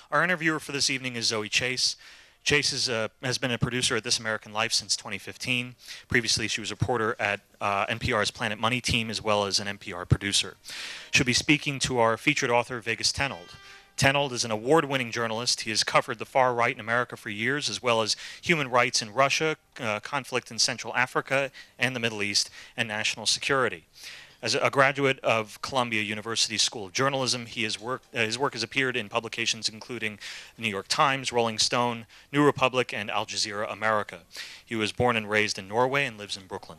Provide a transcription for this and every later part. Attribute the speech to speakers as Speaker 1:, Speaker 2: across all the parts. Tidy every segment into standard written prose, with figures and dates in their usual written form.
Speaker 1: Our interviewer for this evening is Zoe Chase. Chase has been a producer at This American Life since 2015. Previously, she was a reporter at NPR's Planet Money team, as well as an NPR producer. She'll be speaking to our featured author, Vegas Tenold. Tenold is an award-winning journalist. He has covered the far right in America for years, as well as human rights in Russia, conflict in Central Africa and the Middle East, and national security. As a graduate of Columbia University School of Journalism, his work has appeared in publications including the New York Times, Rolling Stone, New Republic, and Al Jazeera America. He was born and raised in Norway and lives in Brooklyn.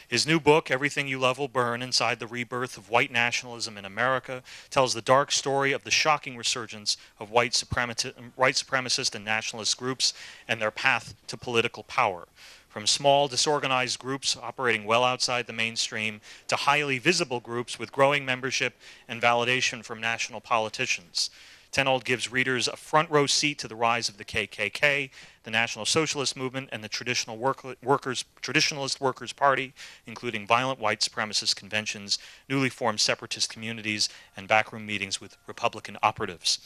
Speaker 1: His new book, Everything You Love Will Burn: Inside the Rebirth of White Nationalism in America, tells the dark story of the shocking resurgence of white supremacist and nationalist groups and their path to political power. From small, disorganized groups operating well outside the mainstream to highly visible groups with growing membership and validation from national politicians. Tenold gives readers a front row seat to the rise of the KKK, the National Socialist Movement, and the Traditionalist Workers' Party, including violent white supremacist conventions, newly formed separatist communities, and backroom meetings with Republican operatives.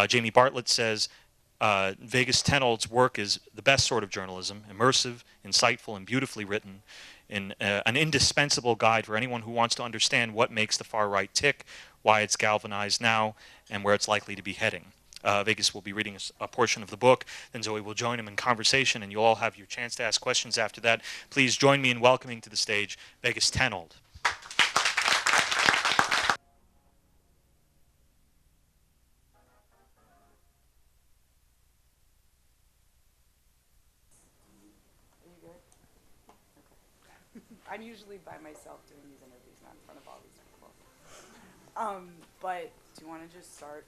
Speaker 1: Jamie Bartlett says, Vegas Tenold's work is the best sort of journalism, immersive, insightful, and beautifully written, an indispensable guide for anyone who wants to understand what makes the far right tick, why it's galvanized now, and where it's likely to be heading. Vegas will be reading a portion of the book, then Zoe will join him in conversation, and you'll all have your chance to ask questions after that. Please join me in welcoming to the stage Vegas Tenold.
Speaker 2: I'm usually by myself doing these interviews, not in front of all these people. But do you want to just start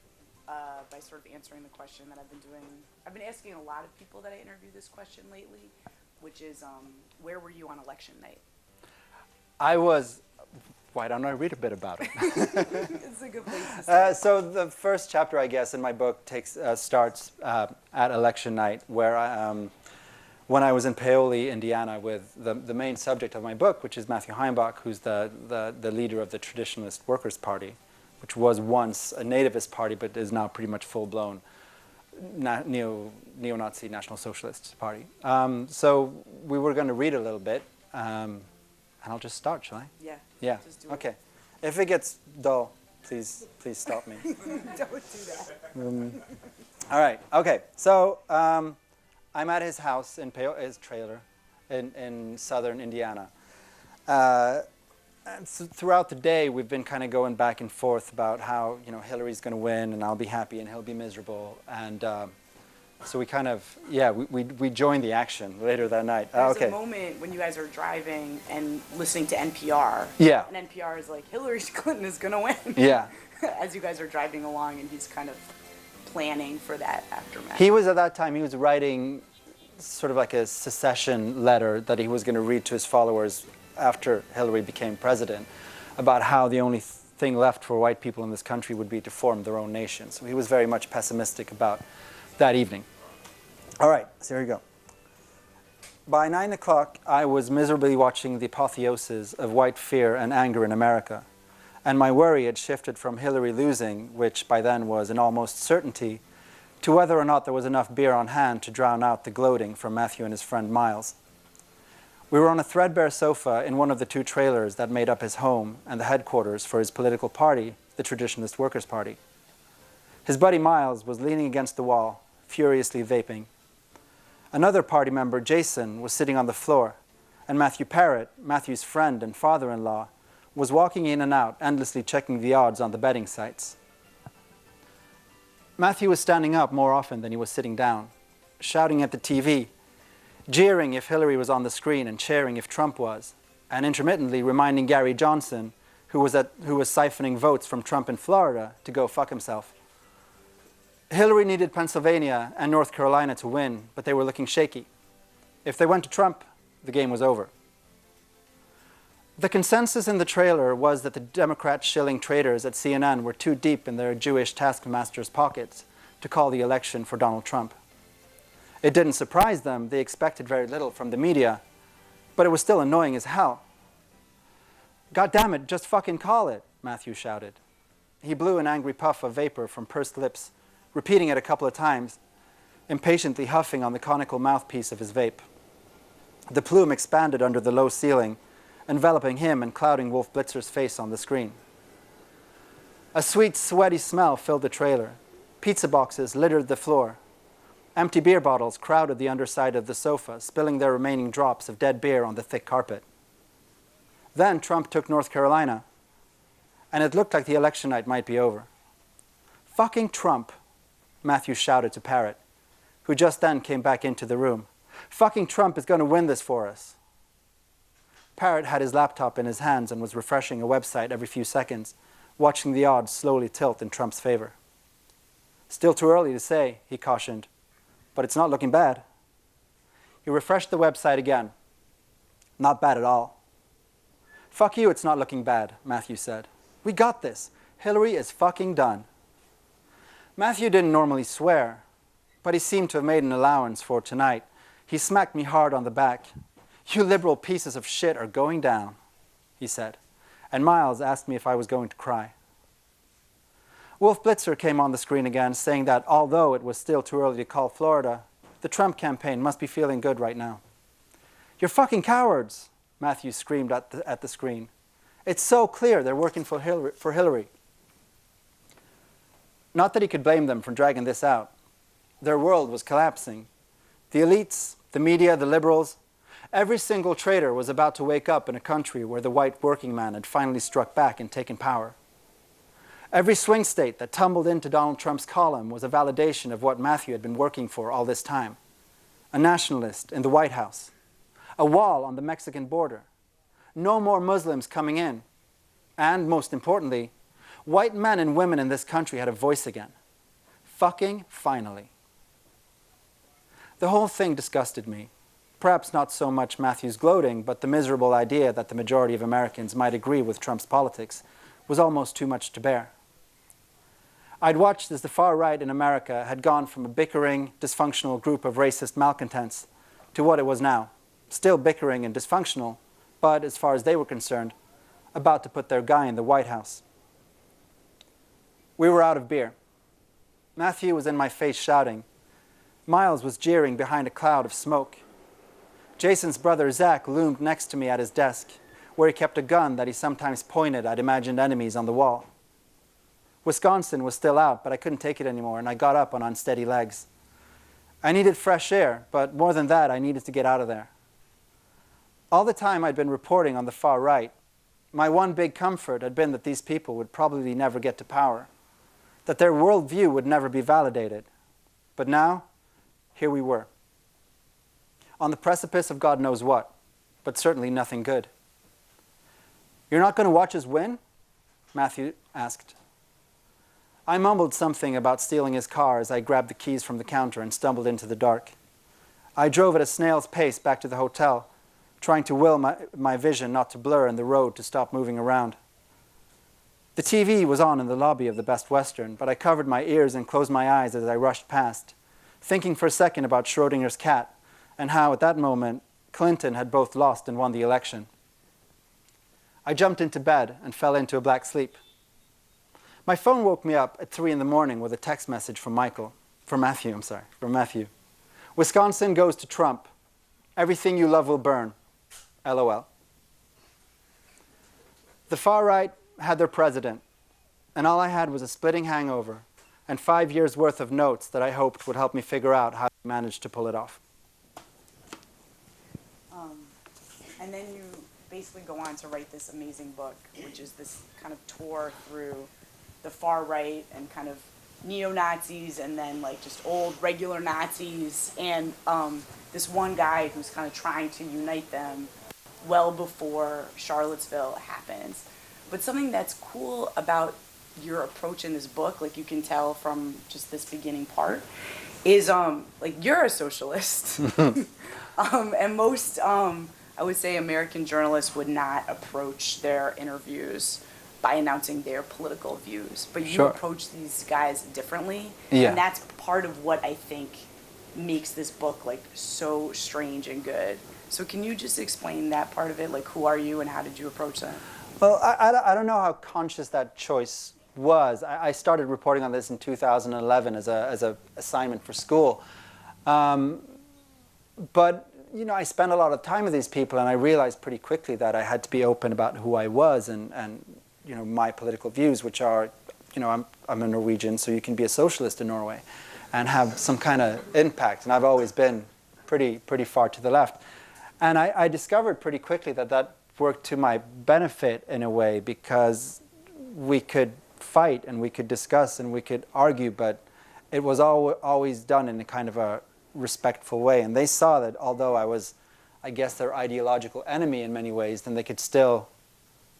Speaker 2: by sort of answering the question that I've been doing? I've been asking a lot of people that I interview this question lately, which is, where were you on election night?
Speaker 3: I was. Why don't I read a bit about it?
Speaker 2: It's a good place to start.
Speaker 3: So the first chapter, I guess, in my book starts at election night, where when I was in Paoli, Indiana, with the main subject of my book, which is Matthew Heimbach, who's the leader of the Traditionalist Workers' Party, which was once a nativist party, but is now pretty much full-blown neo-Nazi National Socialist Party. So we were going to read a little bit, and I'll just start, shall I?
Speaker 2: Yeah.
Speaker 3: Yeah.
Speaker 2: Just do
Speaker 3: Okay. If it gets dull, please stop me.
Speaker 2: Don't do that.
Speaker 3: All right. Okay. So. I'm at his house his trailer in southern Indiana. And so throughout the day, we've been kind of going back and forth about how, Hillary's going to win and I'll be happy and he'll be miserable. And so we kind of, we joined the action later that night.
Speaker 2: There's a moment when you guys are driving and listening to NPR.
Speaker 3: Yeah.
Speaker 2: And NPR is like, Hillary Clinton is going to win.
Speaker 3: Yeah.
Speaker 2: As you guys are driving along and he's kind of planning for that aftermath.
Speaker 3: He was, at that time, he was writing sort of like a secession letter that he was going to read to his followers after Hillary became president, about how the only thing left for white people in this country would be to form their own nation. So he was very much pessimistic about that evening. All right, so here we go. By 9 o'clock, I was miserably watching the apotheosis of white fear and anger in America, and my worry had shifted from Hillary losing, which by then was an almost certainty, to whether or not there was enough beer on hand to drown out the gloating from Matthew and his friend Miles. We were on a threadbare sofa in one of the two trailers that made up his home and the headquarters for his political party, the Traditionalist Workers' Party. His buddy Miles was leaning against the wall, furiously vaping. Another party member, Jason, was sitting on the floor, and Matthew Parrott, Matthew's friend and father-in-law, was walking in and out, endlessly checking the odds on the betting sites. Matthew was standing up more often than he was sitting down, shouting at the TV, jeering if Hillary was on the screen and cheering if Trump was, and intermittently reminding Gary Johnson, who was siphoning votes from Trump in Florida, to go fuck himself. Hillary needed Pennsylvania and North Carolina to win, but they were looking shaky. If they went to Trump, the game was over. The consensus in the trailer was that the Democrat shilling traders at CNN were too deep in their Jewish taskmasters' pockets to call the election for Donald Trump. It didn't surprise them. They expected very little from the media, but it was still annoying as hell. God damn it, just fucking call it, Matthew shouted. He blew an angry puff of vapor from pursed lips, repeating it a couple of times, impatiently huffing on the conical mouthpiece of his vape. The plume expanded under the low ceiling, enveloping him and clouding Wolf Blitzer's face on the screen. A sweet, sweaty smell filled the trailer. Pizza boxes littered the floor. Empty beer bottles crowded the underside of the sofa, spilling their remaining drops of dead beer on the thick carpet. Then Trump took North Carolina, and it looked like the election night might be over. "Fucking Trump," Matthew shouted to Parrott, who just then came back into the room. "Fucking Trump is going to win this for us." Parrott had his laptop in his hands and was refreshing a website every few seconds, watching the odds slowly tilt in Trump's favor. "Still too early to say," he cautioned, "but it's not looking bad." He refreshed the website again. "Not bad at all." "Fuck you, it's not looking bad," Matthew said. "We got this. Hillary is fucking done." Matthew didn't normally swear, but he seemed to have made an allowance for tonight. He smacked me hard on the back. "You liberal pieces of shit are going down," he said, and Miles asked me if I was going to cry. Wolf Blitzer came on the screen again, saying that although it was still too early to call Florida, the Trump campaign must be feeling good right now. "You're fucking cowards," Matthew screamed at the screen. "It's so clear they're working for Hillary." Not that he could blame them for dragging this out. Their world was collapsing. The elites, the media, the liberals, every single traitor was about to wake up in a country where the white working man had finally struck back and taken power. Every swing state that tumbled into Donald Trump's column was a validation of what Matthew had been working for all this time. A nationalist in the White House. A wall on the Mexican border. No more Muslims coming in. And, most importantly, white men and women in this country had a voice again. Fucking finally. The whole thing disgusted me. Perhaps not so much Matthew's gloating, but the miserable idea that the majority of Americans might agree with Trump's politics was almost too much to bear. I'd watched as the far right in America had gone from a bickering, dysfunctional group of racist malcontents to what it was now, still bickering and dysfunctional, but, as far as they were concerned, about to put their guy in the White House. We were out of beer. Matthew was in my face shouting. Miles was jeering behind a cloud of smoke. Jason's brother Zach loomed next to me at his desk, where he kept a gun that he sometimes pointed at imagined enemies on the wall. Wisconsin was still out, but I couldn't take it anymore, and I got up on unsteady legs. I needed fresh air, but more than that, I needed to get out of there. All the time I'd been reporting on the far right, my one big comfort had been that these people would probably never get to power, that their worldview would never be validated. But now, here we were. On the precipice of God knows what, but certainly nothing good. "You're not going to watch us win?" Matthew asked. I mumbled something about stealing his car as I grabbed the keys from the counter and stumbled into the dark. I drove at a snail's pace back to the hotel, trying to will my vision not to blur and the road to stop moving around. The TV was on in the lobby of the Best Western, but I covered my ears and closed my eyes as I rushed past, thinking for a second about Schrodinger's cat and how, at that moment, Clinton had both lost and won the election. I jumped into bed and fell into a black sleep. My phone woke me up at 3 a.m. with a text message from Matthew. "Wisconsin goes to Trump. Everything you love will burn. LOL." The far right had their president, and all I had was a splitting hangover and 5 years' worth of notes that I hoped would help me figure out how to manage to pull it off.
Speaker 2: And then you basically go on to write this amazing book, which is this kind of tour through the far right and kind of neo-Nazis and then like just old regular Nazis and this one guy who's kind of trying to unite them well before Charlottesville happens. But something that's cool about your approach in this book, like you can tell from just this beginning part, is like you're a socialist. And most I would say American journalists would not approach their interviews by announcing their political views, but you
Speaker 3: Sure.
Speaker 2: approach these guys differently,
Speaker 3: Yeah.
Speaker 2: and that's part of what I think makes this book like so strange and good. So can you just explain that part of it, like who are you and how did you approach that?
Speaker 3: Well, I don't know how conscious that choice was, I started reporting on this in 2011 as a assignment for school. But I spent a lot of time with these people, and I realized pretty quickly that I had to be open about who I was and my political views, which are, I'm a Norwegian, so you can be a socialist in Norway and have some kind of impact. And I've always been pretty far to the left. And I discovered pretty quickly that worked to my benefit in a way, because we could fight and we could discuss and we could argue, but it was always done in a kind of a respectful way. And they saw that although I was, I guess, their ideological enemy in many ways, then we could still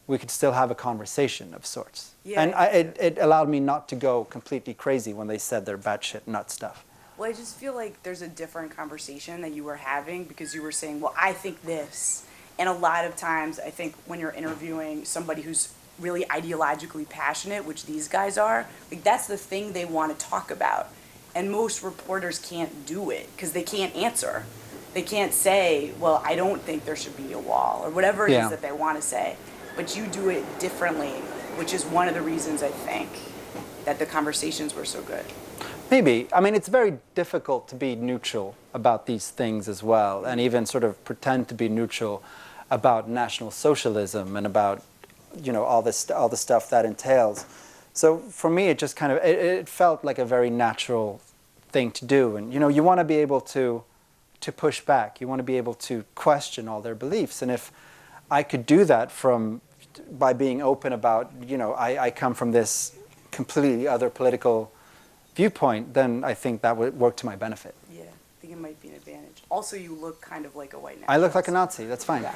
Speaker 3: have a conversation of sorts. Yeah. And it allowed me not to go completely crazy when they said their batshit nut stuff.
Speaker 2: Well, I just feel like there's a different conversation that you were having, because you were saying, well, I think this. And a lot of times, I think when you're interviewing somebody who's really ideologically passionate, which these guys are, like, that's the thing they want to talk about. And most reporters can't do it because they can't answer. They can't say, well, I don't think there should be a wall, or whatever it is that they want to say. But you do it differently, which is one of the reasons I think that the conversations were so good.
Speaker 3: Maybe. I mean, it's very difficult to be neutral about these things as well, and even sort of pretend to be neutral about National Socialism and about, all the stuff that entails. So for me, it just kind of, it felt like a very natural thing to do. And, you want to be able to push back. You want to be able to question all their beliefs. And if I could do that by being open about, I come from this completely other political viewpoint, then I think that would work to my benefit.
Speaker 2: Yeah, I think it might be an advantage. Also, you look kind of like a white nationalist.
Speaker 3: I look like a Nazi, that's fine.
Speaker 2: Yeah.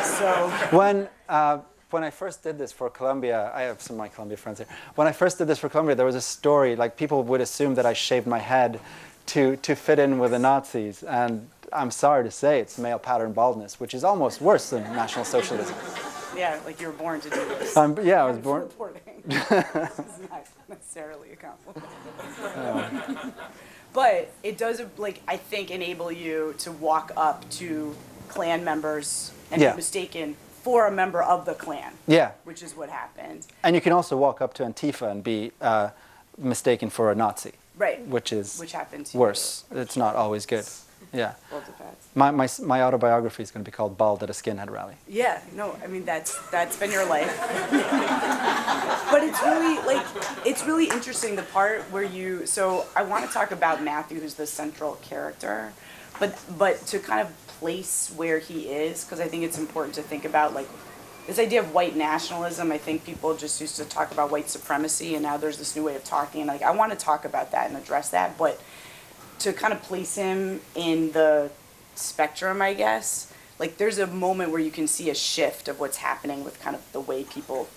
Speaker 2: So
Speaker 3: when I first did this for Columbia, I have some of my Columbia friends here. When I first did this for Columbia, there was a story, like, people would assume that I shaved my head to fit in with the Nazis. And I'm sorry to say, it's male pattern baldness, which is almost worse than National Socialism.
Speaker 2: Yeah, like you were born to do this.
Speaker 3: Yeah, I was born.
Speaker 2: Reporting. This is not necessarily a compliment. But it does, like, I think, enable you to walk up to Klan members and be mistaken for a member of the Klan. Yeah. Which is what happened.
Speaker 3: And you can also walk up to Antifa and be mistaken for a Nazi.
Speaker 2: Right.
Speaker 3: Which
Speaker 2: happened to
Speaker 3: worse. It's not always good. Yeah.
Speaker 2: Well, it depends.
Speaker 3: My autobiography is going to be called Bald at a Skinhead Rally.
Speaker 2: Yeah, no, I mean, that's been your life. But it's really interesting, the part where so I want to talk about Matthew, who's the central character, but to kind of place where he is, because I think it's important to think about, like, this idea of white nationalism. I think people just used to talk about white supremacy, and now there's this new way of talking, and, like, I want to talk about that and address that, but to kind of place him in the spectrum, I guess, like, there's a moment where you can see a shift of what's happening with kind of the way people,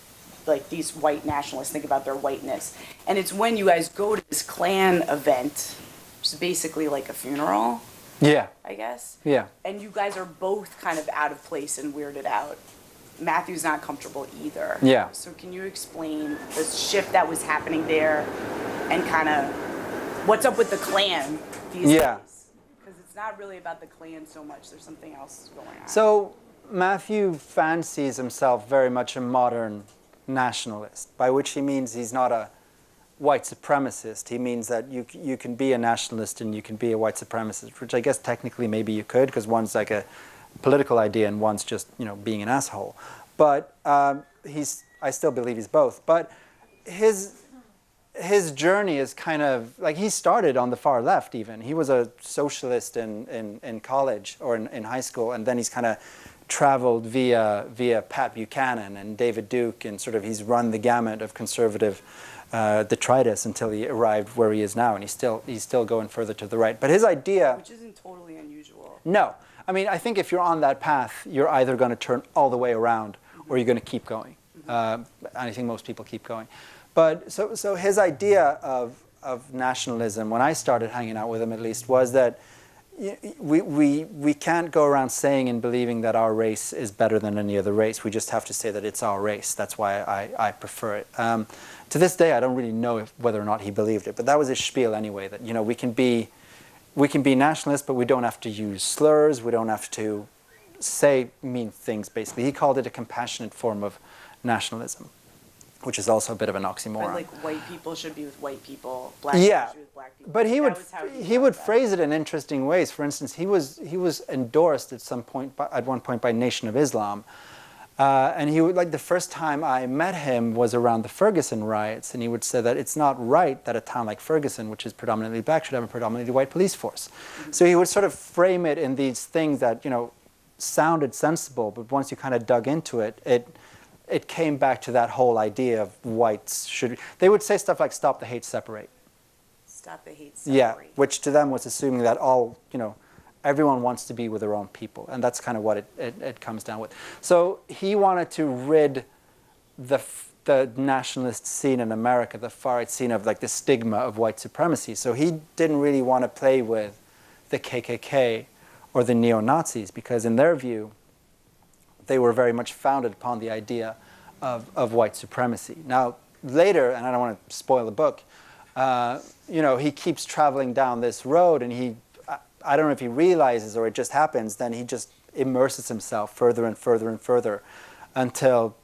Speaker 2: like, these white nationalists think about their whiteness. And it's when you guys go to this Klan event, which is basically like a funeral. Yeah. I guess. Yeah. And you guys are both kind of out of place and weirded out. Matthew's not comfortable either. Yeah. So can you explain the shift that was happening there and kind of what's up with the Klan these days? Because it's not really about the Klan so much. There's something else going on.
Speaker 3: So Matthew fancies himself very much a modern nationalist, by which he means he's not a white supremacist. He means that you can be a nationalist and you can be a white supremacist, which I guess technically maybe you could, because one's like a political idea and one's just, being an asshole. But I still believe he's both. But his journey is kind of, like, he started on the far left even. He was a socialist in college or in high school, and then he's kind of traveled via Pat Buchanan and David Duke, and sort of he's run the gamut of conservative detritus until he arrived where he is now, and he's still going further to the right. But his idea...
Speaker 2: Which isn't totally unusual.
Speaker 3: No. I mean, I think if you're on that path, you're either going to turn all the way around or you're going to keep going. And I think most people keep going. But so his idea of nationalism, when I started hanging out with him at least, was that we can't go around saying and believing that our race is better than any other race. We just have to say that it's our race. That's why I prefer it. To this day, I don't really know whether or not he believed it, but that was his spiel anyway, that we can be nationalists, but we don't have to use slurs. We don't have to say mean things, basically. He called it a compassionate form of nationalism. which is also a bit of an
Speaker 2: But
Speaker 3: oxymoron.
Speaker 2: like white people should be with white people, black
Speaker 3: Yeah,
Speaker 2: people should be with black people.
Speaker 3: but he
Speaker 2: That
Speaker 3: would
Speaker 2: was how
Speaker 3: he
Speaker 2: thought
Speaker 3: would
Speaker 2: about
Speaker 3: phrase it in interesting ways. For instance, he was endorsed at some point at one point by Nation of Islam, and he would, like, the first time I met him was around the Ferguson riots, and he would say that it's not right that a town like Ferguson, which is predominantly black, should have a predominantly white police force. So he would sort of frame it in these things that, you know, sounded sensible, but once you kind of dug into it, it came back to that whole idea of whites should. They would say stuff like "stop the hate, separate."
Speaker 2: Stop the hate,
Speaker 3: Yeah,
Speaker 2: separate.
Speaker 3: which to them was assuming that all, you know, everyone wants to be with their own people, and that's kind of what it comes down with. So he wanted to rid the nationalist scene in America, the far-right scene, of like the stigma of white supremacy. So he didn't really want to play with the KKK or the neo-Nazis, because in their view, they were very much founded upon the idea of white supremacy. Now, later, and I don't want to spoil the book, you know, he keeps traveling down this road, and I don't know if he realizes or it just happens, then he just immerses himself further and further and further until,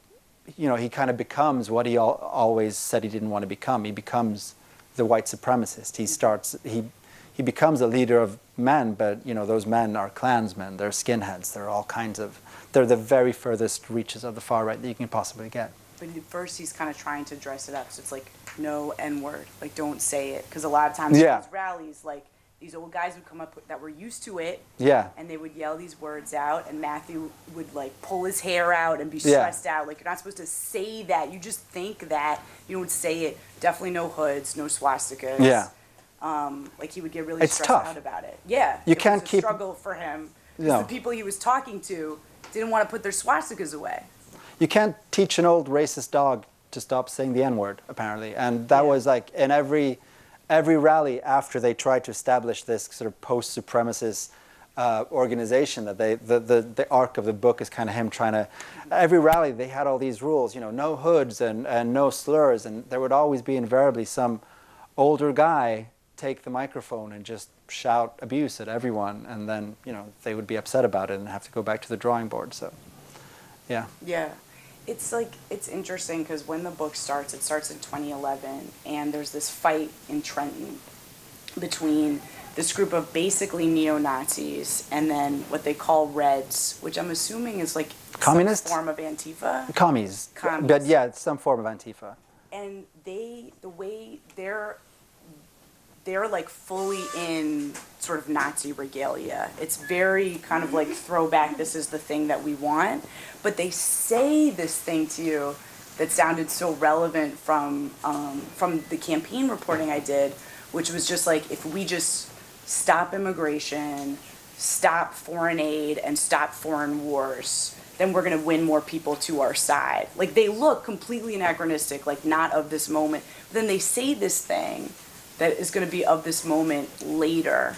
Speaker 3: you know, he kind of becomes what he always said he didn't want to become. He becomes the white supremacist. He becomes a leader of men, but, you know, those men are Klansmen, they're skinheads, they're the very furthest reaches of the far right that you can possibly get.
Speaker 2: But at first he's kind of trying to dress it up, so it's like, no N-word, like don't say it. Because a lot of times
Speaker 3: Yeah.
Speaker 2: at these rallies, like these old guys would come up that were used to it,
Speaker 3: Yeah.
Speaker 2: and they would yell these words out, and Matthew would like pull his hair out and be
Speaker 3: Yeah.
Speaker 2: stressed out. Like, you're not supposed to say that. You just think that. You don't say it. Definitely no hoods, no swastikas.
Speaker 3: Yeah.
Speaker 2: Like, he would get really
Speaker 3: It's
Speaker 2: stressed
Speaker 3: tough.
Speaker 2: out about it. Yeah.
Speaker 3: You
Speaker 2: it
Speaker 3: can't
Speaker 2: was a
Speaker 3: keep-
Speaker 2: struggle for him. 'Cause
Speaker 3: No.
Speaker 2: the people he was talking to didn't want to put their swastikas away.
Speaker 3: You can't teach an old racist dog to stop saying the N-word, apparently. And that
Speaker 2: Yeah.
Speaker 3: was like in every rally after they tried to establish this sort of post-supremacist organization that the arc of the book is kind of him trying to, every rally they had all these rules, you know, no hoods and no slurs, and there would always be invariably some older guy take the microphone and just shout abuse at everyone, and then, you know, they would be upset about it and have to go back to the drawing board. So, yeah.
Speaker 2: Yeah. It's like, it's interesting because when the book starts, it starts in 2011, and there's this fight in Trenton between this group of basically neo-Nazis and then what they call Reds, which I'm assuming is like
Speaker 3: Communists?
Speaker 2: some form of Antifa.
Speaker 3: Commies.
Speaker 2: Commies.
Speaker 3: But yeah, it's some form of Antifa.
Speaker 2: And the way they're like fully in sort of Nazi regalia. It's very kind of like throwback, this is the thing that we want. But they say this thing to you that sounded so relevant from the campaign reporting I did, which was just like, if we just stop immigration, stop foreign aid, and stop foreign wars, then we're going to win more people to our side. Like, they look completely anachronistic, like not of this moment. But then they say this thing that is going to be of this moment later.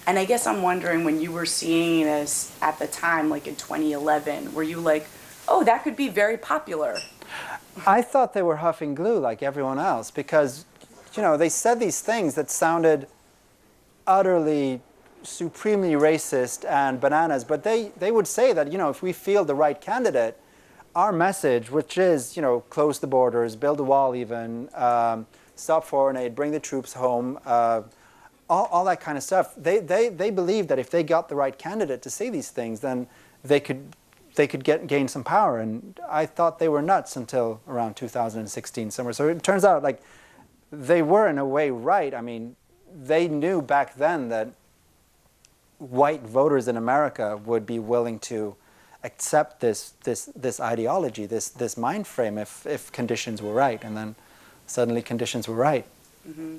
Speaker 2: And I guess I'm wondering, when you were seeing this at the time, like in 2011, were you like, oh, that could be very popular?
Speaker 3: I thought they were huffing glue like everyone else because, you know, they said these things that sounded utterly, supremely racist and bananas, but they would say that, you know, if we field the right candidate, our message, which is, you know, close the borders, build a wall even, stop foreign aid, bring the troops home, all that kind of stuff. They believed that if they got the right candidate to say these things, then they could gain some power. And I thought they were nuts until around 2016 somewhere. So it turns out like they were in a way right. I mean, they knew back then that white voters in America would be willing to accept this ideology, this mind frame if conditions were right. And then suddenly conditions were right.
Speaker 2: Mm-hmm.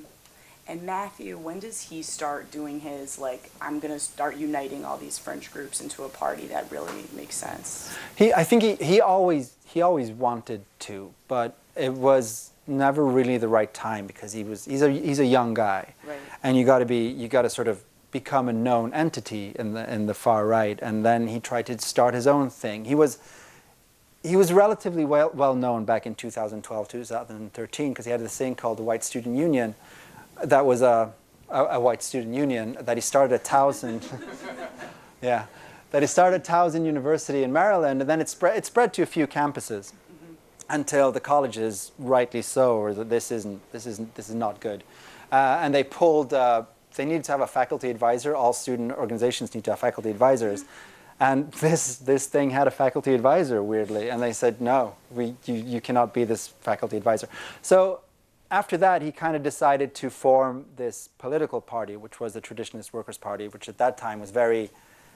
Speaker 2: And Matthew, when does he start doing his, like, I'm going to start uniting all these fringe groups into a party that really makes sense?
Speaker 3: I think he always wanted to, but it was never really the right time because he's a young guy,
Speaker 2: Right.
Speaker 3: and you got to sort of become a known entity in the far right, and then he tried to start his own thing. He was relatively well known back in 2012, 2013 because he had this thing called the White Student Union. That was a white student union that he started at Towson. Yeah, that he started at Towson University in Maryland, and then it spread to a few campuses. until the colleges, rightly so, or that this is not good, and they pulled. They needed to have a faculty advisor. All student organizations need to have faculty advisors, and this thing had a faculty advisor, weirdly, and they said no, you cannot be this faculty advisor. So after that, he kind of decided to form this political party, which was the Traditionalist Workers' Party, which at that time was very.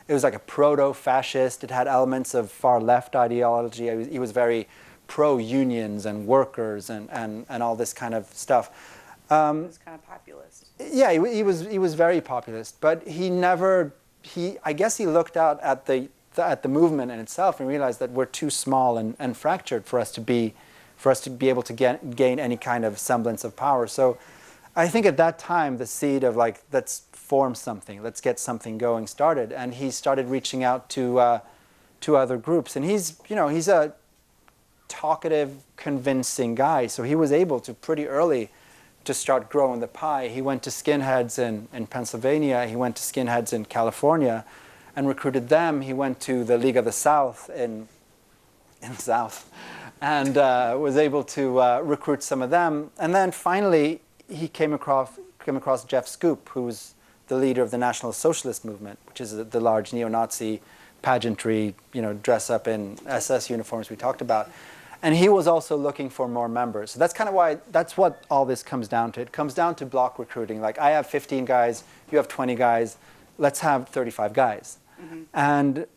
Speaker 3: It was like a proto-fascist. It had elements of far-left ideology. He was very pro-unions and workers and all this kind of stuff.
Speaker 2: He was kind of populist.
Speaker 3: Yeah, he was very populist, but he never. I guess he looked out at the movement in itself and realized that we're too small and fractured for us to be able to gain any kind of semblance of power. So, I think at that time the seed of like, let's form something, let's get something going started, and he started reaching out to other groups, and he's a talkative, convincing guy, so he was able to pretty early to start growing the pie. He went to skinheads in Pennsylvania, he went to skinheads in California and recruited them. He went to the League of the South in the South and was able to recruit some of them. And then finally he came across Jeff Scoop, who's the leader of the National Socialist movement, which is the large neo-Nazi pageantry, dress up in SS uniforms we talked about. And he was also looking for more members. So that's kind of that's what all this comes down to. It comes down to block recruiting. Like, I have 15 guys, you have 20 guys, let's have 35 guys. Mm-hmm. And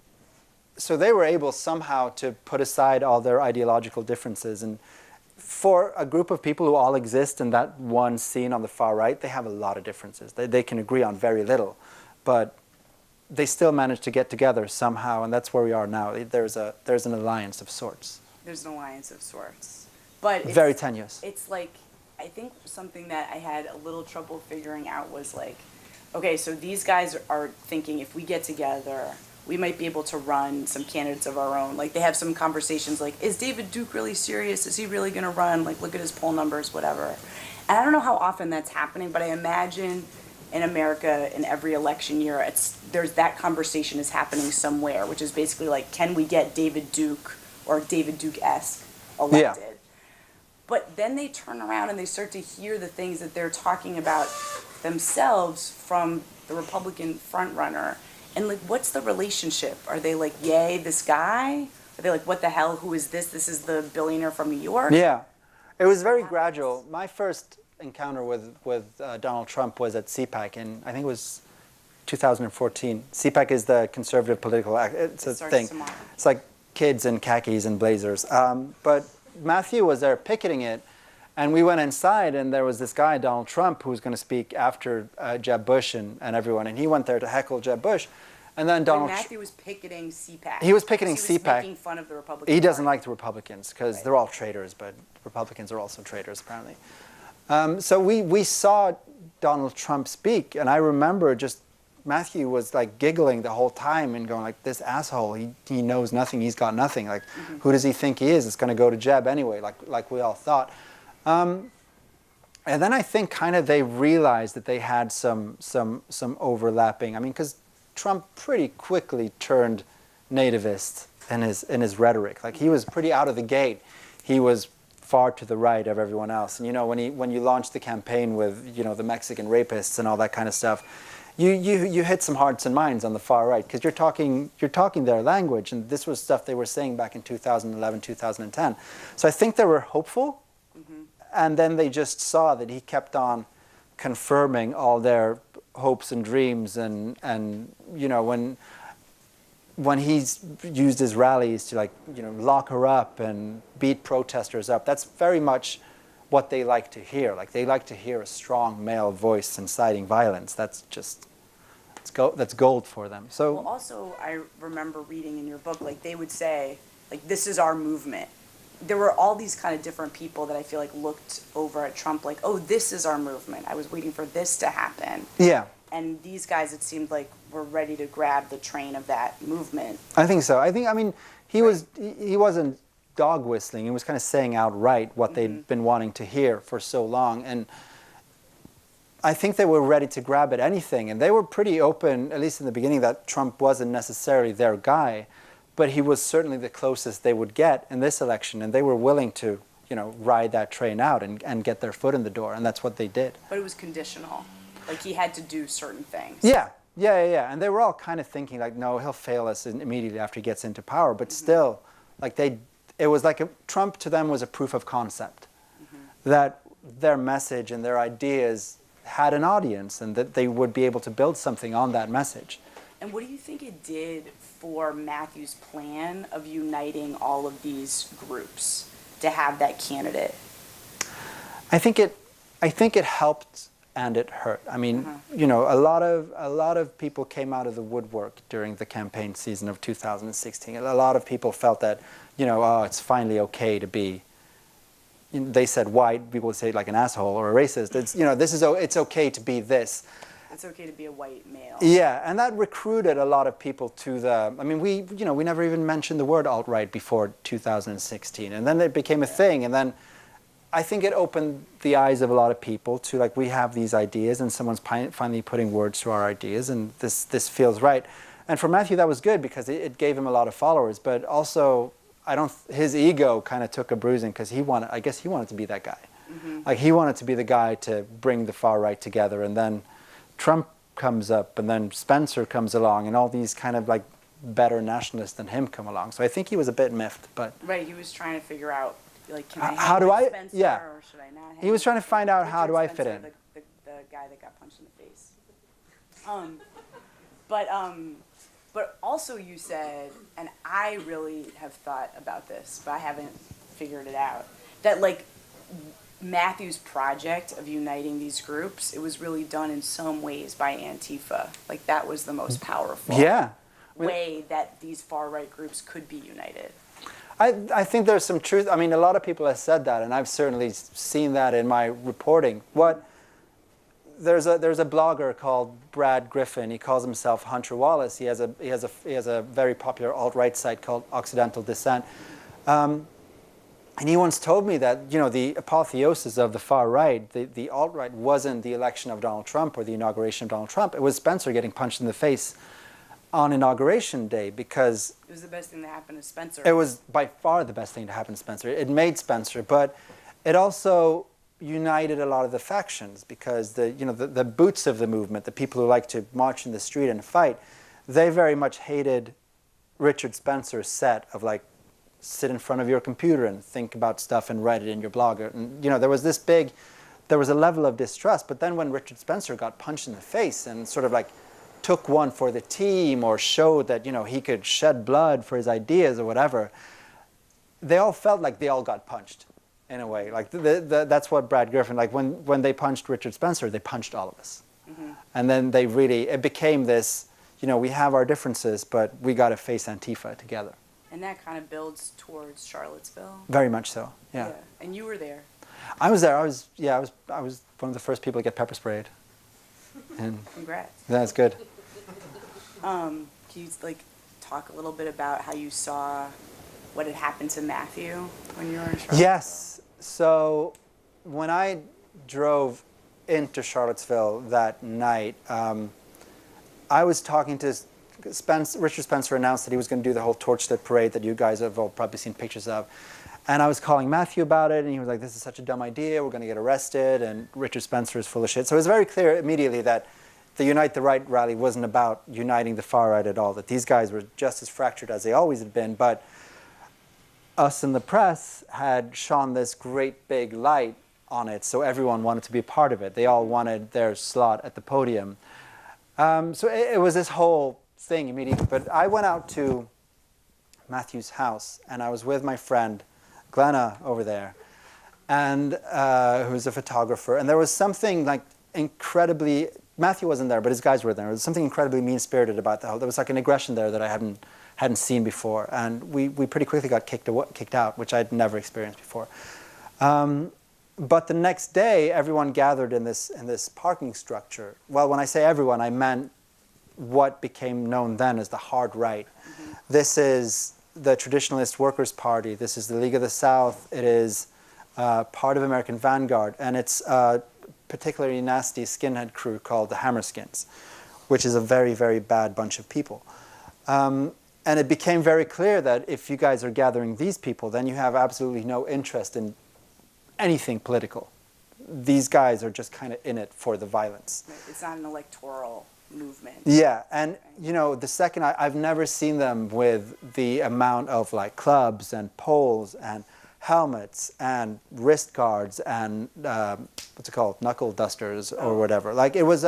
Speaker 3: so they were able somehow to put aside all their ideological differences. And for a group of people who all exist in that one scene on the far right, they have a lot of differences. They can agree on very little, but they still manage to get together somehow, and that's where we are now. There's an alliance of sorts.
Speaker 2: There's an alliance of sorts, but it's
Speaker 3: very tenuous.
Speaker 2: It's like, I think something that I had a little trouble figuring out was like, okay, so these guys are thinking if we get together, we might be able to run some candidates of our own. Like, they have some conversations like, is David Duke really serious? Is he really going to run? Like, look at his poll numbers, whatever. And I don't know how often that's happening, but I imagine in America in every election year, there's that conversation is happening somewhere, which is basically like, can we get David Duke or David Duke-esque elected? Yeah. But then they turn around and they start to hear the things that they're talking about themselves from the Republican frontrunner. And like, what's the relationship? Are they like, yay, this guy? Are they like, what the hell, who is this? This is the billionaire from New York?
Speaker 3: Yeah. It was very gradual. My first encounter with Donald Trump was at CPAC, and I think it was 2014. CPAC is the conservative political it's a thing. Tomorrow. It's like kids in khakis and blazers. But Matthew was there picketing it, and we went inside, and there was this guy, Donald Trump, who was going to speak after Jeb Bush and everyone, and he went there to heckle Jeb Bush. And then
Speaker 2: Matthew was picketing CPAC.
Speaker 3: He was picketing CPAC. He was
Speaker 2: making fun of the Republicans.
Speaker 3: He doesn't like the Republicans because they're all traitors, but Republicans are also traitors, apparently. So we saw Donald Trump speak, and I remember just Matthew was like giggling the whole time and going like, this asshole, he knows nothing, he's got nothing. Like, who does he think he is? It's going to go to Jeb anyway, like we all thought. And then I think kind of they realized that they had some overlapping. I mean, because Trump pretty quickly turned nativist in his rhetoric. Like, he was pretty out of the gate. He was far to the right of everyone else. And when you launched the campaign with the Mexican rapists and all that kind of stuff, you hit some hearts and minds on the far right because you're talking their language, and this was stuff they were saying back in 2011, 2010. So I think they were hopeful, and then they just saw that he kept on confirming all their hopes and dreams, and when he's used his rallies to lock her up and beat protesters up, that's very much what they like to hear. Like, they like to hear a strong male voice inciting violence. That's gold for them. So,
Speaker 2: well, also, I remember reading in your book, like, they would say, like, this is our movement. There were all these kind of different people that I feel like looked over at Trump like, oh, this is our movement. I was waiting for this to happen.
Speaker 3: Yeah.
Speaker 2: And these guys, it seemed like, were ready to grab the train of that movement.
Speaker 3: I think so. I mean, he wasn't dog whistling. He was kind of saying outright what they'd been wanting to hear for so long. And I think they were ready to grab at anything. And they were pretty open, at least in the beginning, that Trump wasn't necessarily their guy. but he was certainly the closest they would get in this election, and they were willing to, ride that train out and get their foot in the door, and that's what they did.
Speaker 2: But it was conditional. Like, he had to do certain things.
Speaker 3: Yeah. And they were all kind of thinking, like, no, he'll fail us immediately after he gets into power. But still, like, it was like Trump to them was a proof of concept. That their message and their ideas had an audience and that they would be able to build something on that message.
Speaker 2: And what do you think it did for Matthew's plan of uniting all of these groups to have that candidate?
Speaker 3: I think it helped and it hurt. I mean, a lot of people came out of the woodwork during the campaign season of 2016. A lot of people felt that, it's finally okay to be. They said white. People would say like an asshole or a racist. It's okay to be this.
Speaker 2: It's okay to be a white male.
Speaker 3: Yeah, and that recruited a lot of people to the. I mean, we never even mentioned the word alt-right before 2016, and then it became a thing, and then I think it opened the eyes of a lot of people to, like, we have these ideas, and someone's finally putting words to our ideas, and this feels right. And for Matthew, that was good because it gave him a lot of followers, but also his ego kind of took a bruising because I guess he wanted to be that guy. Like, he wanted to be the guy to bring the far right together, and then Trump comes up, and then Spencer comes along, and all these kind of like better nationalists than him come along. So I think he was a bit miffed, but
Speaker 2: right, he was trying to figure out, like, can I
Speaker 3: how
Speaker 2: hang
Speaker 3: do
Speaker 2: with
Speaker 3: I?
Speaker 2: Spencer,
Speaker 3: Yeah,
Speaker 2: or should I not?
Speaker 3: He was trying to find out how
Speaker 2: Richard
Speaker 3: do I fit
Speaker 2: Spencer,
Speaker 3: in.
Speaker 2: The guy that got punched in the face. But also you said, and I really have thought about this, but I haven't figured it out, that like Matthew's project of uniting these groups, it was really done in some ways by Antifa. Like, that was the most powerful way that these far-right groups could be united.
Speaker 3: I think there's some truth. I mean, a lot of people have said that, and I've certainly seen that in my reporting. There's a blogger called Brad Griffin. He calls himself Hunter Wallace. He has a very popular alt-right site called Occidental Dissent. And he once told me that, the apotheosis of the far right, the alt-right, wasn't the election of Donald Trump or the inauguration of Donald Trump. It was Spencer getting punched in the face on Inauguration Day, because
Speaker 2: it was the best thing that happened to Spencer.
Speaker 3: It was by far the best thing to happen to Spencer. It made Spencer, but it also united a lot of the factions, because the boots of the movement, the people who like to march in the street and fight, they very much hated Richard Spencer's set of, like, sit in front of your computer and think about stuff and write it in your blog. And there was a level of distrust. But then when Richard Spencer got punched in the face and sort of like took one for the team, or showed that he could shed blood for his ideas or whatever, they all felt like they all got punched in a way. Like that's what Brad Griffin, like when they punched Richard Spencer, they punched all of us. And then it became this, we have our differences, but we got to face Antifa together.
Speaker 2: And that kind of builds towards Charlottesville.
Speaker 3: Very much so. Yeah.
Speaker 2: And you were there.
Speaker 3: I was there. I was one of the first people to get pepper sprayed. And
Speaker 2: congrats.
Speaker 3: That's good.
Speaker 2: Can you talk a little bit about how you saw what had happened to Matthew when you were in Charlottesville? Yes.
Speaker 3: So when I drove into Charlottesville that night, I was talking to Richard Spencer. Announced that he was going to do the whole torch lit parade that you guys have all probably seen pictures of. And I was calling Matthew about it, and he was like, this is such a dumb idea, we're going to get arrested, and Richard Spencer is full of shit. So it was very clear immediately that the Unite the Right rally wasn't about uniting the far right at all, that these guys were just as fractured as they always had been, but us in the press had shone this great big light on it, so everyone wanted to be a part of it. They all wanted their slot at the podium. So it was this whole thing immediately. But I went out to Matthew's house, and I was with my friend, Glenna, over there, and who's a photographer. And there was something like incredibly, Matthew wasn't there, but his guys were there. There was something incredibly mean-spirited about the whole, there was like an aggression there that I hadn't seen before. And we pretty quickly got kicked out, which I'd never experienced before. But the next day, everyone gathered in this parking structure. Well, when I say everyone, I meant what became known then as the hard right. Mm-hmm. This is the Traditionalist Workers' Party. This is the League of the South. It is part of American Vanguard. And it's a particularly nasty skinhead crew called the Hammerskins, which is a very, very bad bunch of people. and it became very clear that if you guys are gathering these people, then you have absolutely no interest in anything political. These guys are just kind of in it for the violence.
Speaker 2: It's not an electoral movement.
Speaker 3: Yeah, and you know, the second I've never seen them with the amount of like clubs and poles and helmets and wrist guards and what's it called, knuckle dusters or whatever. Like it was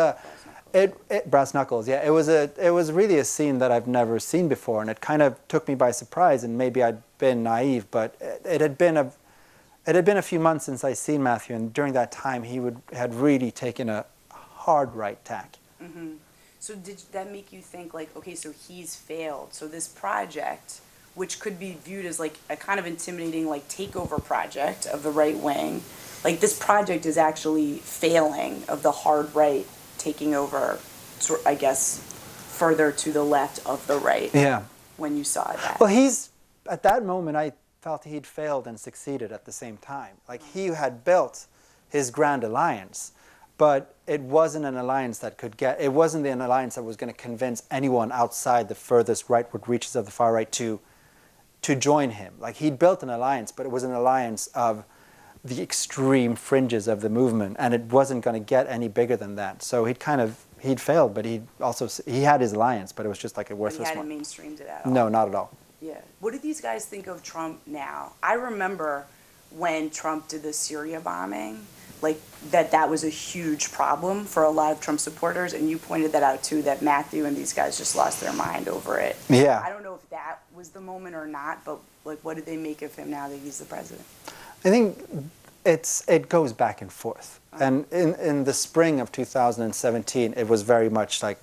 Speaker 3: brass knuckles. Yeah, it was really a scene that I've never seen before, and it kind of took me by surprise. And maybe I'd been naive, but it had been a few months since I'd seen Matthew, and during that time he had really taken a hard right tack.
Speaker 2: Mm-hmm. So did that make you think like, okay, so he's failed. So this project, which could be viewed as like a kind of intimidating like takeover project of the right wing, like this project is actually failing of the hard right taking over, I guess, further to the left of the right.
Speaker 3: Yeah.
Speaker 2: When you saw that.
Speaker 3: Well, at that moment I felt he'd failed and succeeded at the same time. Like he had built his grand alliance, but it wasn't an alliance that it wasn't an alliance that was going to convince anyone outside the furthest rightward reaches of the far right to join him. Like he'd built an alliance, but it was an alliance of the extreme fringes of the movement, and it wasn't going to get any bigger than that. So he'd failed, but he had his alliance, but it was just like a worthless one.
Speaker 2: He hadn't mainstreamed it at all.
Speaker 3: No, not at all.
Speaker 2: Yeah. What do these guys think of Trump now? I remember when Trump did the Syria bombing, like that was a huge problem for a lot of Trump supporters, and you pointed that out too, that Matthew and these guys just lost their mind over it.
Speaker 3: Yeah.
Speaker 2: I don't know if that was the moment or not, but like what did they make of him now that he's the president?
Speaker 3: I think it goes back and forth. And in the spring of 2017, it was very much like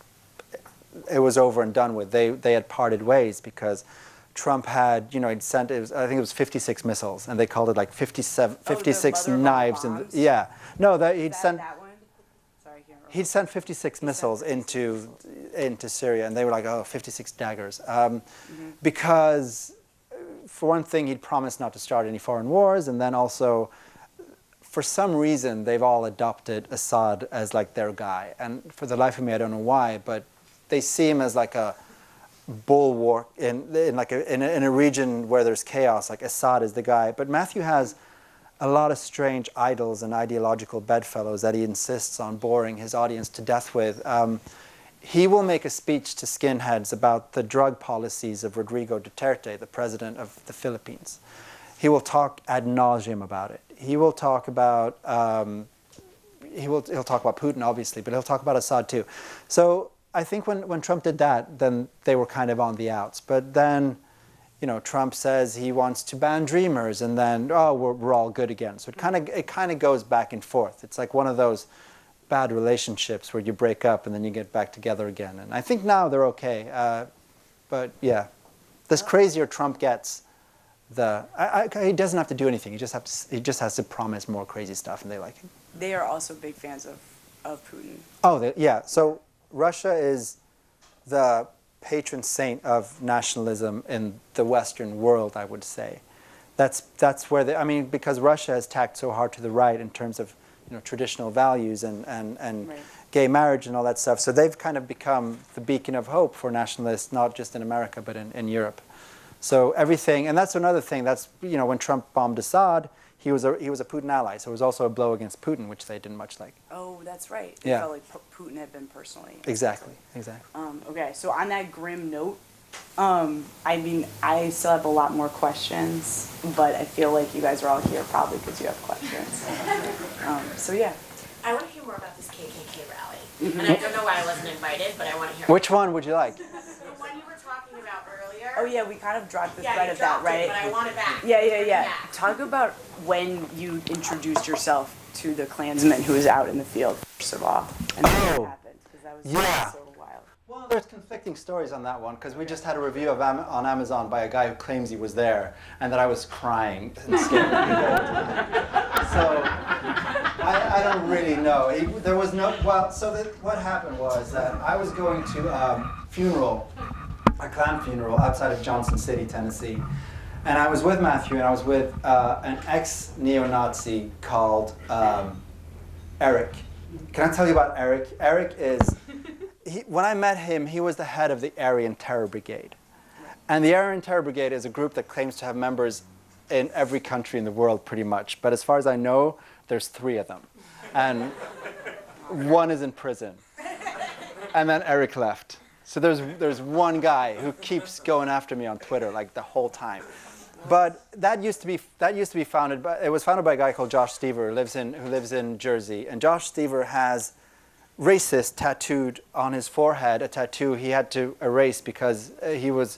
Speaker 3: it was over and done with. They had parted ways because Trump had, he'd sent, I think it was 56 missiles, and they called it like 56 knives. Yeah. No, he'd sent...
Speaker 2: That one? Sorry, I can't remember.
Speaker 3: He'd sent 56 missiles into Syria, and they were like, 56 daggers. Because, for one thing, he'd promised not to start any foreign wars, and then also, for some reason, they've all adopted Assad as like their guy. And for the life of me, I don't know why, but they see him as like a bulwark in a region where there's chaos. Like Assad is the guy. But Matthew has a lot of strange idols and ideological bedfellows that he insists on boring his audience to death with. He will make a speech to skinheads about the drug policies of Rodrigo Duterte, the president of the Philippines. He will talk ad nauseum about it. He will talk about he'll talk about Putin, obviously, but he'll talk about Assad too. So I think when Trump did that, then they were kind of on the outs. But then, Trump says he wants to ban Dreamers, and then we're all good again. So it kind of goes back and forth. It's like one of those bad relationships where you break up and then you get back together again. And I think now they're okay. But yeah, this crazier Trump gets, he doesn't have to do anything. He just has to promise more crazy stuff, and they like him.
Speaker 2: They are also big fans of Putin.
Speaker 3: Oh, yeah. So Russia is the patron saint of nationalism in the Western world, I would say. That's where because Russia has tacked so hard to the right in terms of traditional values and
Speaker 2: Right.
Speaker 3: gay marriage and all that stuff. So they've kind of become the beacon of hope for nationalists, not just in America but in Europe. So everything, and that's another thing. That's when Trump bombed Assad, he was a Putin ally. So it was also a blow against Putin, which they didn't much like.
Speaker 2: Oh, that's right. It
Speaker 3: Yeah.
Speaker 2: felt like Putin had been personally.
Speaker 3: Exactly.
Speaker 2: Okay, so on that grim note, I still have a lot more questions, but I feel like you guys are all here probably because you have questions. So yeah.
Speaker 4: I want to hear more about this KKK rally. And I don't know why I wasn't invited, but I want to hear
Speaker 3: Which one would you like?
Speaker 4: The one you were talking about earlier.
Speaker 2: Oh yeah, we kind of dropped the
Speaker 4: Yeah,
Speaker 2: thread
Speaker 4: you
Speaker 2: of that,
Speaker 4: dropped
Speaker 2: right?
Speaker 4: it, but I want it back.
Speaker 2: Yeah. Talk about when you introduced yourself to the Klansman who was out in the field, first of all, and then what happened, because that was so wild.
Speaker 3: Well, there's conflicting stories on that one, because we just had a review of on Amazon by a guy who claims he was there, and that I was crying and scared So I don't really know. There was no, what happened was that I was going to a Klan funeral outside of Johnson City, Tennessee. And I was with Matthew, and I was with an ex-neo-Nazi called Eric. Can I tell you about Eric? Eric is, when I met him, he was the head of the Aryan Terror Brigade. And the Air and Terror Brigade is a group that claims to have members in every country in the world, pretty much. But as far as I know, there's 3 of them. And one is in prison. And then Eric left. So there's one guy who keeps going after me on Twitter like the whole time. But that used to be founded by, it was founded by a guy called Josh Stever who lives in Jersey. And Josh Stever has racist tattooed on his forehead, a tattoo he had to erase because he was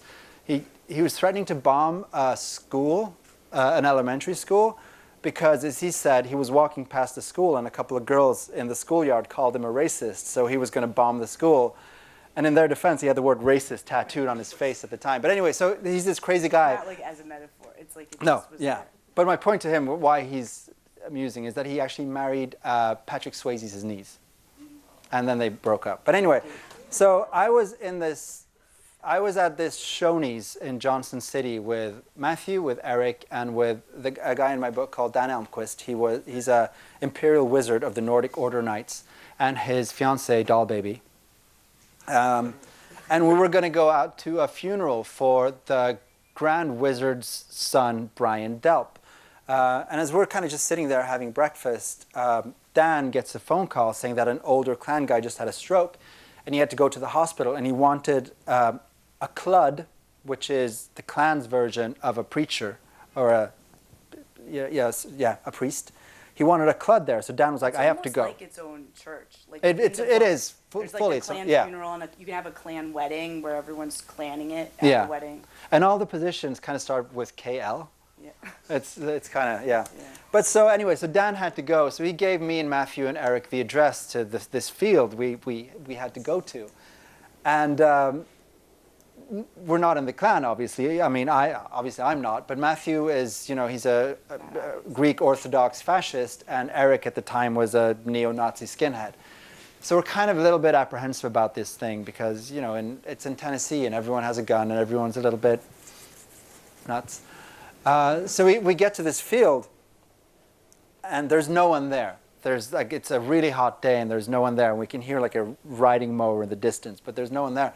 Speaker 3: threatening to bomb a school, an elementary school, because, as he said, he was walking past the school and a couple of girls in the schoolyard called him a racist, so he was going to bomb the school. And in their defense, he had the word racist tattooed on his face at the time. But anyway, so he's this crazy guy.
Speaker 2: Not like as a metaphor. It's like it
Speaker 3: No,
Speaker 2: just was
Speaker 3: yeah.
Speaker 2: there.
Speaker 3: But my point to him, why he's amusing, is that he actually married Patrick Swayze's niece. And then they broke up. But anyway, so I was at this Shoney's in Johnson City with Matthew, with Eric, and with a guy in my book called Dan Elmquist. He's a imperial wizard of the Nordic Order Knights, and his fiancée, Doll Baby. And we were going to go out to a funeral for the Grand Wizard's son, Brian Delp. And as we're kind of just sitting there having breakfast, Dan gets a phone call saying that an older clan guy just had a stroke, and he had to go to the hospital, and he wanted a clud, which is the clan's version of a preacher, or a priest. He wanted a clud there, so Dan was like,
Speaker 2: It's
Speaker 3: I have to go.
Speaker 2: almost like its own church. Like
Speaker 3: It
Speaker 2: in the
Speaker 3: is
Speaker 2: book, there's
Speaker 3: fully
Speaker 2: like a clan
Speaker 3: yeah.
Speaker 2: funeral, and you can have a clan wedding where everyone's clanning it at the wedding.
Speaker 3: And all the positions kind of start with KL.
Speaker 2: Yeah.
Speaker 3: It's kind of, yeah. But so anyway, so Dan had to go. So he gave me and Matthew and Eric the address to this field we had to go to. And we're not in the clan, obviously. I mean, I'm not. But Matthew is, he's a Greek Orthodox fascist, and Eric at the time was a neo-Nazi skinhead. So we're kind of a little bit apprehensive about this thing because, it's in Tennessee and everyone has a gun and everyone's a little bit nuts. So we get to this field, and there's no one there. It's a really hot day, and there's no one there. And we can hear like a riding mower in the distance, but there's no one there.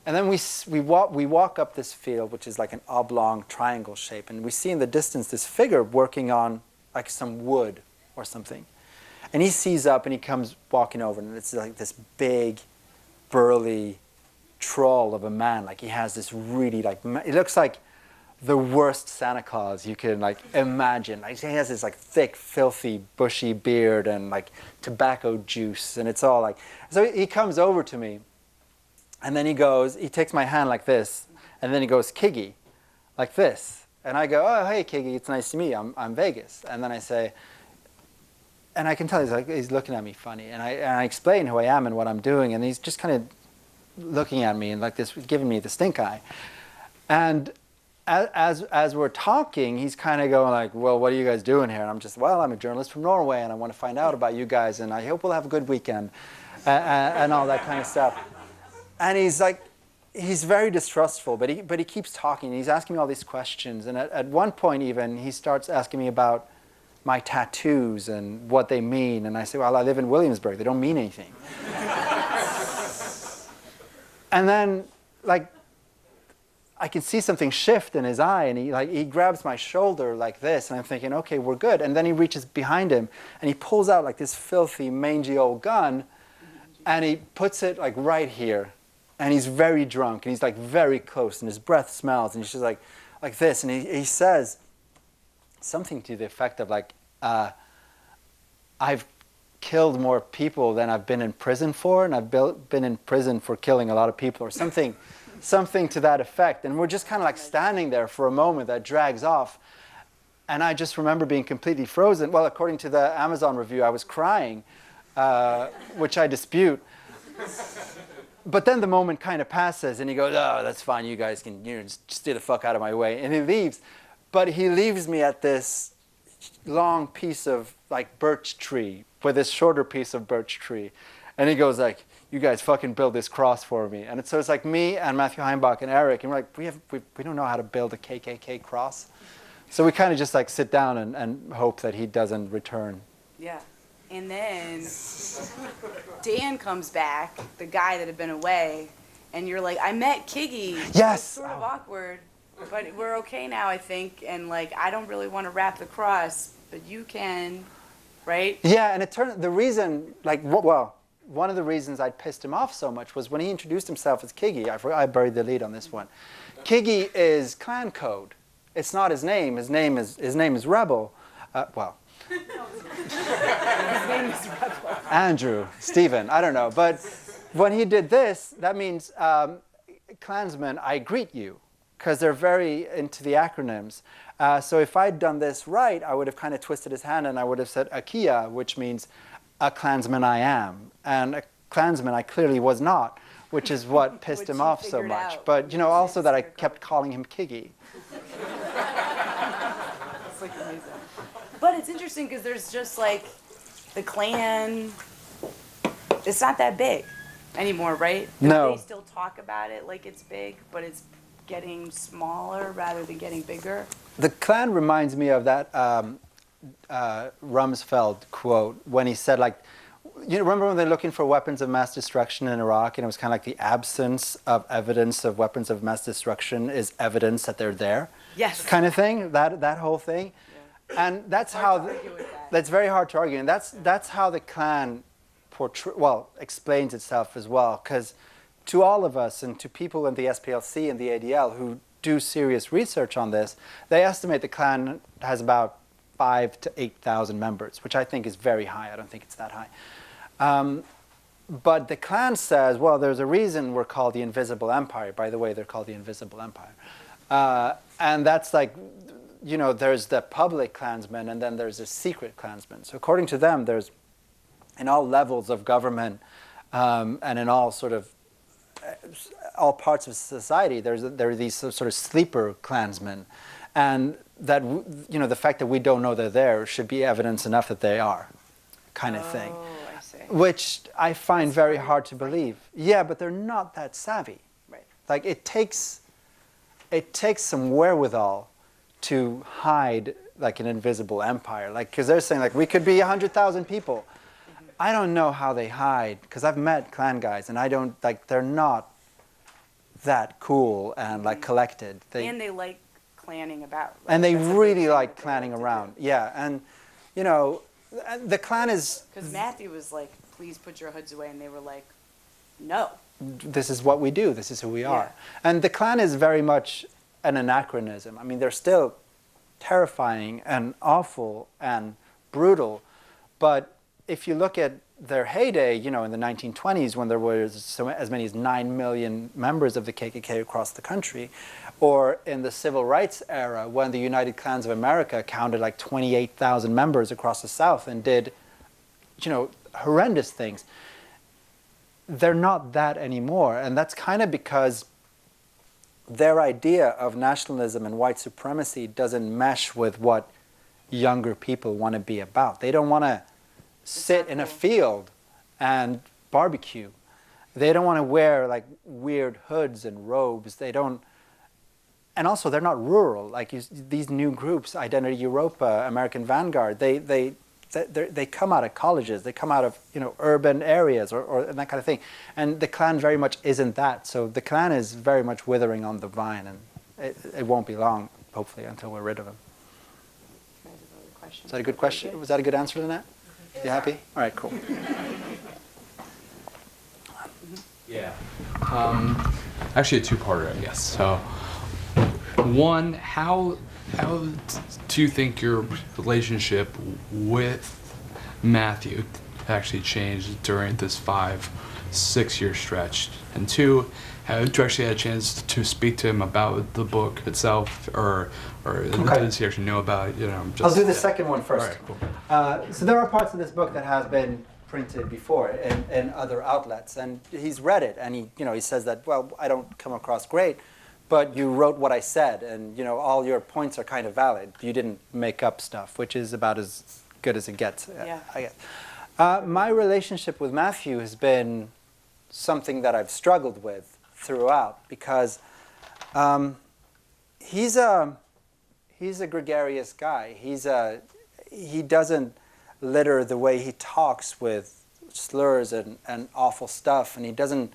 Speaker 3: And then we walk up this field, which is like an oblong triangle shape, and we see in the distance this figure working on like some wood or something. And he sees up, and he comes walking over, and it's like this big, burly troll of a man. Like he has this really it looks like the worst Santa Claus you can imagine. Like he has this thick, filthy, bushy beard and tobacco juice, and it's all So he comes over to me, and then he takes my hand like this, and then he goes, Kiggy, like this. And I go, oh, hey, Kiggy, it's nice to meet you. I'm Vegas. And then I say, and I can tell he's looking at me funny. And I explain who I am and what I'm doing, and he's just kind of looking at me and giving me the stink eye. And as we're talking, he's kind of going well, what are you guys doing here? And I'm just, well, I'm a journalist from Norway, and I want to find out about you guys, and I hope we'll have a good weekend, and all that kind of stuff. And he's very distrustful, but he keeps talking. He's asking me all these questions, and at one point even, he starts asking me about my tattoos and what they mean. And I say, well, I live in Williamsburg. They don't mean anything. And then, I can see something shift in his eye, and he grabs my shoulder like this, and I'm thinking, okay, we're good. And then he reaches behind him, and he pulls out this filthy, mangy old gun, and he puts it right here. And he's very drunk, and he's very close, and his breath smells, and he's just like this, and he says something to the effect of I've killed more people than I've been in prison for, and I've been in prison for killing a lot of people, or something to that effect. And we're just kind of standing there for a moment that drags off, and I just remember being completely frozen. Well, according to the Amazon review, I was crying, which I dispute. But then the moment kind of passes, and he goes, oh, that's fine, you guys can just stay the fuck out of my way. And he leaves. But he leaves me at this long piece of birch tree with this shorter piece of birch tree. And he goes you guys fucking build this cross for me. And so it's me and Matthew Heimbach and Eric, and we're we don't know how to build a KKK cross. So we kind of just sit down and hope that he doesn't return.
Speaker 2: Yeah. And then Dan comes back, the guy that had been away, and you're like, I met Kiggy.
Speaker 3: Yes.
Speaker 2: It's sort of awkward, but we're okay now, I think. And like, I don't really want to wrap the cross, but you can, right?
Speaker 3: Yeah, and it turned the reason, like, well, one of the reasons I pissed him off so much was when he introduced himself as Kiggy. I buried the lead on this one. Kiggy is clan code. It's not his name. His name is Rebel. Well.
Speaker 2: His name is Rebel.
Speaker 3: Andrew, Stephen, I don't know. But when he did this, that means Klansmen, I greet you, because they're very into the acronyms. So if I'd done this right, I would have kind of twisted his hand and I would have said Akia, which means a Klansman I am. And a Klansman I clearly was not, which is what pissed him off so much.
Speaker 2: Out.
Speaker 3: But, you know, also that I kept calling him Kiggy.
Speaker 2: It's like amazing. But it's interesting because there's just like the Klan, it's not that big anymore, right?
Speaker 3: No.
Speaker 2: They still talk about it like it's big, but it's getting smaller rather than getting bigger.
Speaker 3: The Klan reminds me of that Rumsfeld quote when he said, like, you remember when they're looking for weapons of mass destruction in Iraq, and it was kind of like the absence of evidence of weapons of mass destruction is evidence that they're there?
Speaker 2: Yes.
Speaker 3: Kind of thing, that whole thing. Yeah. And that's that's very hard to argue, and that's how the Klan explains itself as well, because to all of us and to people in the SPLC and the ADL who do serious research on this, they estimate the Klan has about 5,000 to 8,000 members, which I think is very high. I don't think it's that high. But the Klan says, well, there's a reason we're called the Invisible Empire. By the way, they're called the Invisible Empire. And that's like, you know, there's the public Klansmen and then there's the secret Klansmen. So according to them, there's, in all levels of government and in all sort of, all parts of society, there are these sort of sleeper Klansmen. And that, you know, the fact that we don't know they're there should be evidence enough that they are, kind of thing.
Speaker 2: I see.
Speaker 3: Which I find very hard to believe. Yeah, but they're not that savvy.
Speaker 2: Right.
Speaker 3: Like, it takes some wherewithal to hide, like, an invisible empire. Like, because they're saying, like, we could be 100,000 people. Mm-hmm. I don't know how they hide, because I've met Klan guys, and I don't, like, they're not that cool and, like, collected.
Speaker 2: And they like clanning about. Like,
Speaker 3: and they
Speaker 2: that's a
Speaker 3: really
Speaker 2: big thing
Speaker 3: like
Speaker 2: that they
Speaker 3: clanning
Speaker 2: like to
Speaker 3: around.
Speaker 2: do.
Speaker 3: Yeah, and, you know, the Klan is...
Speaker 2: Because Matthew was like, please put your hoods away, and they were like, no.
Speaker 3: This is what we do. This is who we are.
Speaker 2: Yeah.
Speaker 3: And the Klan is very much an anachronism. I mean, they're still terrifying and awful and brutal. But if you look at their heyday, you know, in the 1920s when there was as many as 9 million members of the KKK across the country, or in the civil rights era when the United Klans of America counted like 28,000 members across the South and did, you know, horrendous things. They're not that anymore. And that's kind of because their idea of nationalism and white supremacy doesn't mesh with what younger people want to be about. They don't want to sit in a field and barbecue. They don't want to wear like weird hoods and robes. They don't, and also they're not rural. Like these new groups, Identity Europa, American Vanguard, they come out of colleges. They come out of, you know, urban areas or that kind of thing. And the Klan very much isn't that. So the Klan is very much withering on the vine, and it won't be long, hopefully, until we're rid of them. Is that a good question? Was that a good answer to that? You happy? All right, cool.
Speaker 5: Yeah. Actually, a two-parter, I guess. So, one, how do you think your relationship with Matthew actually changed during this 5-6 year stretch? And two, have you actually had a chance to speak to him about the book itself, or does he actually know about it? You know,
Speaker 3: I'll do the second one first.
Speaker 5: All right, cool.
Speaker 3: So there are parts of this book that has been printed before in other outlets, and he's read it, and he says that, well, I don't come across great, but you wrote what I said, and all your points are kind of valid. You didn't make up stuff, which is about as good as it gets,
Speaker 2: Yeah.
Speaker 3: I guess. My relationship with Matthew has been something that I've struggled with throughout, because he's a gregarious guy. He doesn't litter the way he talks with slurs and awful stuff, and he doesn't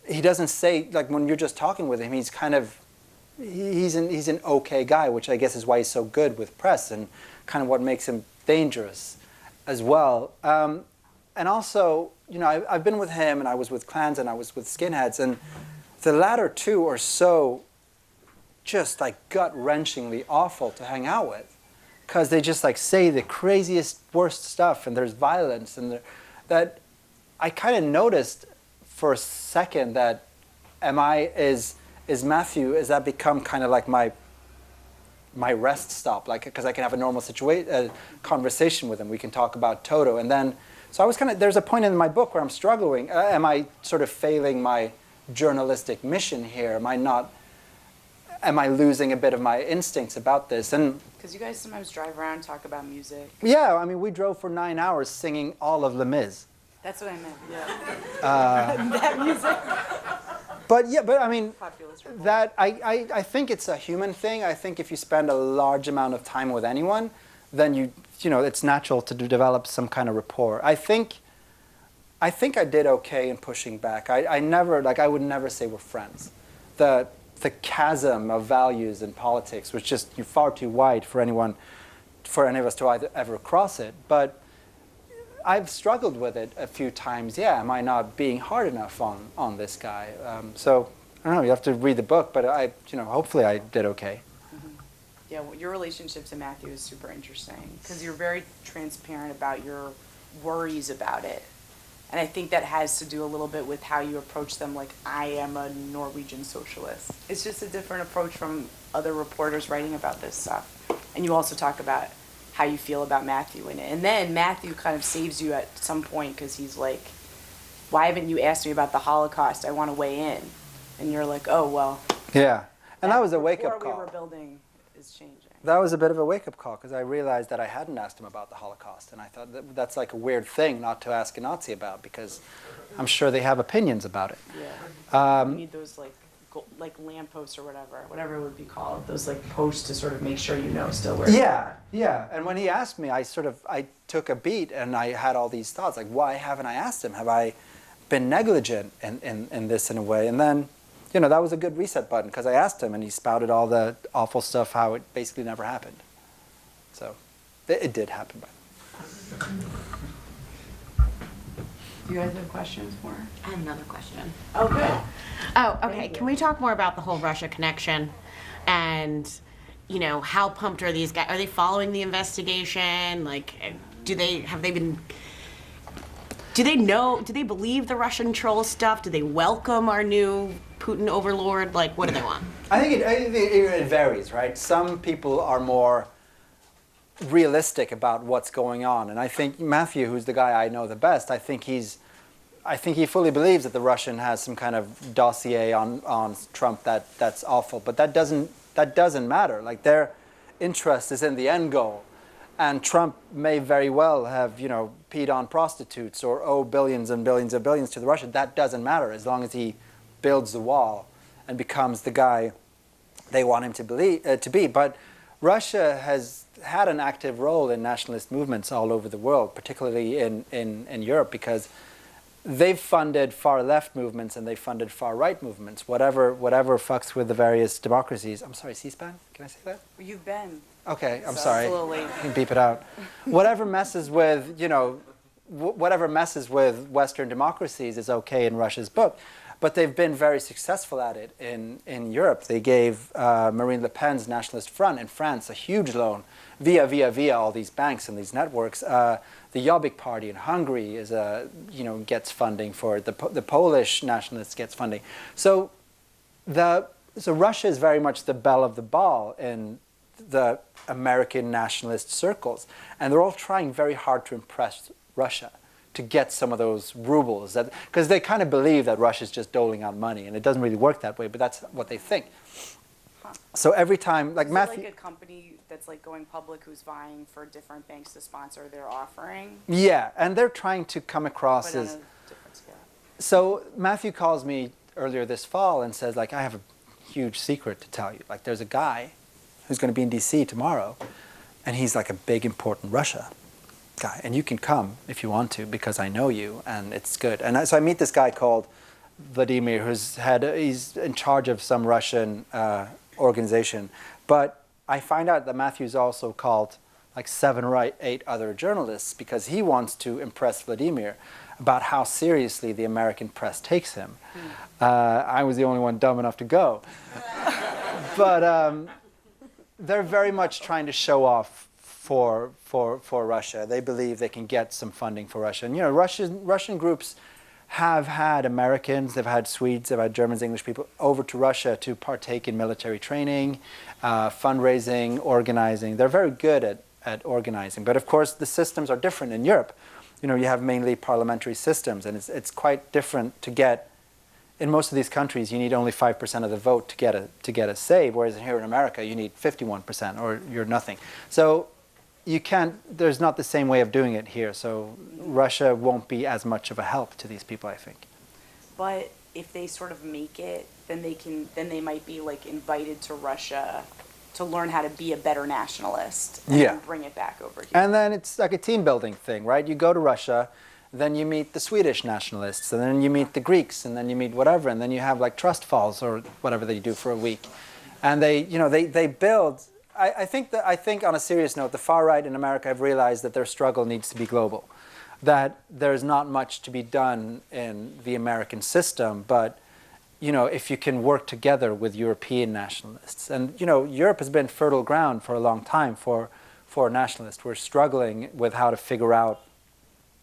Speaker 3: he doesn't say, like when you're just talking with him, he's kind of, he's an okay guy, which I guess is why he's so good with press and kind of what makes him dangerous as well. And also, you know, I've been with him, and I was with Klans, and I was with skinheads, and the latter two are so just like gut-wrenchingly awful to hang out with, because they just like say the craziest, worst stuff, and there's violence, and that I kind of noticed for a second that is Matthew, has that become kind of like my rest stop, like, because I can have a normal conversation with him. We can talk about Toto, and then, so I was kind of, there's a point in my book where I'm struggling. Am I sort of failing my journalistic mission here? Am I losing a bit of my instincts about this? And
Speaker 2: Because you guys sometimes drive around and talk about music.
Speaker 3: yeah, I mean, we drove for 9 hours singing all of Les Mis.
Speaker 2: That's what I meant, yeah. That music.
Speaker 3: But yeah, but I mean,
Speaker 2: Populist revolt.
Speaker 3: that I think it's a human thing. I think if you spend a large amount of time with anyone, then you know, it's natural to develop some kind of rapport. I think I did okay in pushing back. I would never say we're friends. The chasm of values in politics was just far too wide for any of us to ever cross it. But I've struggled with it a few times. Yeah, am I not being hard enough on this guy? So I don't know. You have to read the book, but hopefully I did okay.
Speaker 2: Yeah, well, your relationship to Matthew is super interesting because you're very transparent about your worries about it. And I think that has to do a little bit with how you approach them, like, I am a Norwegian socialist. It's just a different approach from other reporters writing about this stuff. And you also talk about how you feel about Matthew in it. And then Matthew kind of saves you at some point because he's like, why haven't you asked me about the Holocaust? I want to weigh in. And you're like, oh, well.
Speaker 3: Yeah, and that was a wake-up
Speaker 2: rapport
Speaker 3: call.
Speaker 2: we were building is changing.
Speaker 3: That was a bit of a wake-up call because I realized that I hadn't asked him about the Holocaust, and I thought that's like a weird thing not to ask a Nazi about because I'm sure they have opinions about it.
Speaker 2: Yeah. You need those like lampposts or whatever it would be called. Those like posts to sort of make sure you know still where.
Speaker 3: Yeah. And when he asked me, I took a beat and I had all these thoughts like, why haven't I asked him? Have I been negligent in this in a way? And then, that was a good reset button because I asked him and he spouted all the awful stuff, how it basically never happened. So it did happen.
Speaker 2: Do you guys have questions for her?
Speaker 4: I have another question.
Speaker 2: Oh, good.
Speaker 4: Oh, okay.
Speaker 2: Thank you.
Speaker 4: Can we talk more about the whole Russia connection and, how pumped are these guys? Are they following the investigation? Like, do they believe the Russian troll stuff? Do they welcome our new Putin overlord? Like, what do they want?
Speaker 3: I think it varies, right? Some people are more realistic about what's going on, and I think Matthew, who's the guy I know the best, I think he fully believes that the Russian has some kind of dossier on Trump that's awful, but that doesn't matter. Like, their interest is in the end goal, and Trump may very well have peed on prostitutes or owe billions and billions and billions to the Russians. That doesn't matter as long as he builds the wall and becomes the guy they want him to be. But Russia has had an active role in nationalist movements all over the world, particularly in Europe, because they've funded far-left movements and they've funded far-right movements, whatever fucks with the various democracies. I'm sorry, C-SPAN? Can I say that?
Speaker 2: You've been.
Speaker 3: Okay, I'm
Speaker 2: So
Speaker 3: sorry.
Speaker 2: it's a little late.
Speaker 3: You can beep it out. Whatever messes with, whatever messes with Western democracies is okay in Russia's book. But they've been very successful at it in Europe. They gave Marine Le Pen's Nationalist Front in France a huge loan via all these banks and these networks. The Jobbik Party in Hungary gets funding for it. The Polish nationalists gets funding. So Russia is very much the belle of the ball in the American nationalist circles, and they're all trying very hard to impress Russia to get some of those rubles, because they kind of believe that Russia's just doling out money, and it doesn't really work that way, but that's what they think. So every time, like
Speaker 2: Is
Speaker 3: Matthew,
Speaker 2: it like a company that's like going public who's vying for different banks to sponsor their offering,
Speaker 3: yeah, and they're trying to come across
Speaker 2: but on a
Speaker 3: as.
Speaker 2: different scale?
Speaker 3: So Matthew calls me earlier this fall and says, like, I have a huge secret to tell you. Like, there's a guy who's going to be in D.C. tomorrow, and he's like a big, important Russia guy, and you can come if you want to because I know you, and it's good. And so I meet this guy called Vladimir, he's in charge of some Russian organization. But I find out that Matthew's also called like 7 or 8 other journalists because he wants to impress Vladimir about how seriously the American press takes him. I was the only one dumb enough to go. But they're very much trying to show off for Russia. They believe they can get some funding for Russia. And Russian groups have had Americans, they've had Swedes, they've had Germans, English people over to Russia to partake in military training, fundraising, organizing. They're very good at organizing. But of course, the systems are different in Europe. You have mainly parliamentary systems, and it's quite different to get. In most of these countries, you need only 5% of the vote to get a say, whereas here in America, you need 51%, or you're nothing. So there's not the same way of doing it here. So Russia won't be as much of a help to these people, I think.
Speaker 2: But if they sort of make it, then they might be like invited to Russia to learn how to be a better nationalist and then bring it back over here.
Speaker 3: And then it's like a team building thing, right? You go to Russia, then you meet the Swedish nationalists, and then you meet the Greeks, and then you meet whatever, and then you have like trust falls or whatever they do for a week. And they build. I think on a serious note, the far right in America have realized that their struggle needs to be global, that there's not much to be done in the American system, but if you can work together with European nationalists. And Europe has been fertile ground for a long time for nationalists. We're struggling with how to figure out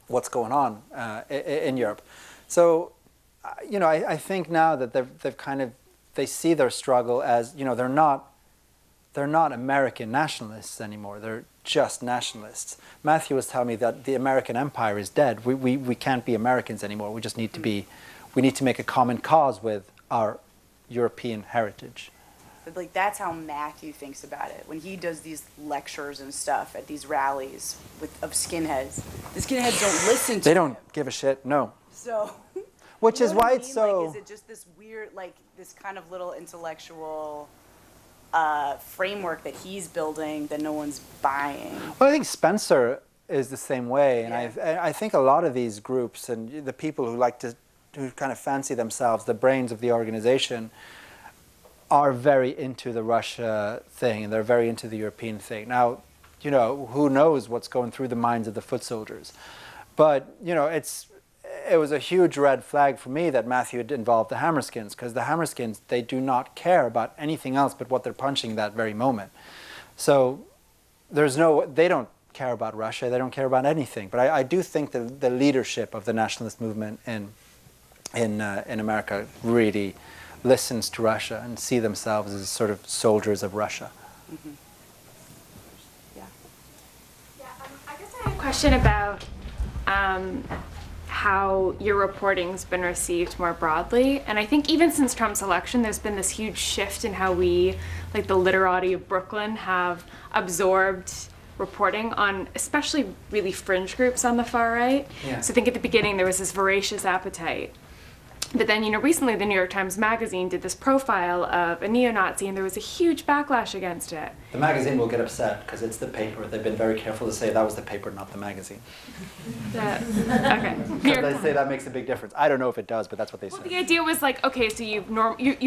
Speaker 3: what's going on in Europe. So I think now that they see their struggle as they're not American nationalists anymore. They're just nationalists. Matthew was telling me that the American empire is dead. We can't be Americans anymore. We just need to be. We need to make a common cause with our European heritage.
Speaker 2: But like that's how Matthew thinks about it when he does these lectures and stuff at these rallies of skinheads. The skinheads don't listen to
Speaker 3: They don't
Speaker 2: him.
Speaker 3: give a shit. No.
Speaker 2: So.
Speaker 3: Which is why
Speaker 2: I
Speaker 3: it's
Speaker 2: mean?
Speaker 3: so.
Speaker 2: Like, is it just this weird, like this kind of little intellectual framework that he's building that no one's buying?
Speaker 3: Well, I think Spencer is the same way, and I think a lot of these groups and the people who kind of fancy themselves the brains of the organization are very into the Russia thing, and they're very into the European thing. Now, who knows what's going through the minds of the foot soldiers, but it was a huge red flag for me that Matthew had involved the Hammerskins, because the Hammerskins, they do not care about anything else but what they're punching that very moment. So they don't care about Russia, they don't care about anything. But I do think that the leadership of the nationalist movement in America really listens to Russia and see themselves as sort of soldiers of Russia.
Speaker 2: Mm-hmm. Yeah.
Speaker 6: I guess I have a question about how your reporting's been received more broadly. And I think even since Trump's election, there's been this huge shift in how we, like the literati of Brooklyn, have absorbed reporting on especially really fringe groups on the far right.
Speaker 3: Yeah.
Speaker 6: So I think at the beginning there was this voracious appetite. But then, recently the New York Times Magazine did this profile of a neo-Nazi, and there was a huge backlash against it.
Speaker 3: The magazine will get upset because it's the paper. They've been very careful to say that was the paper, not the magazine.
Speaker 6: Okay.
Speaker 3: They say that makes a big difference. I don't know if it does, but that's what they say.
Speaker 6: The idea was like, okay, so you've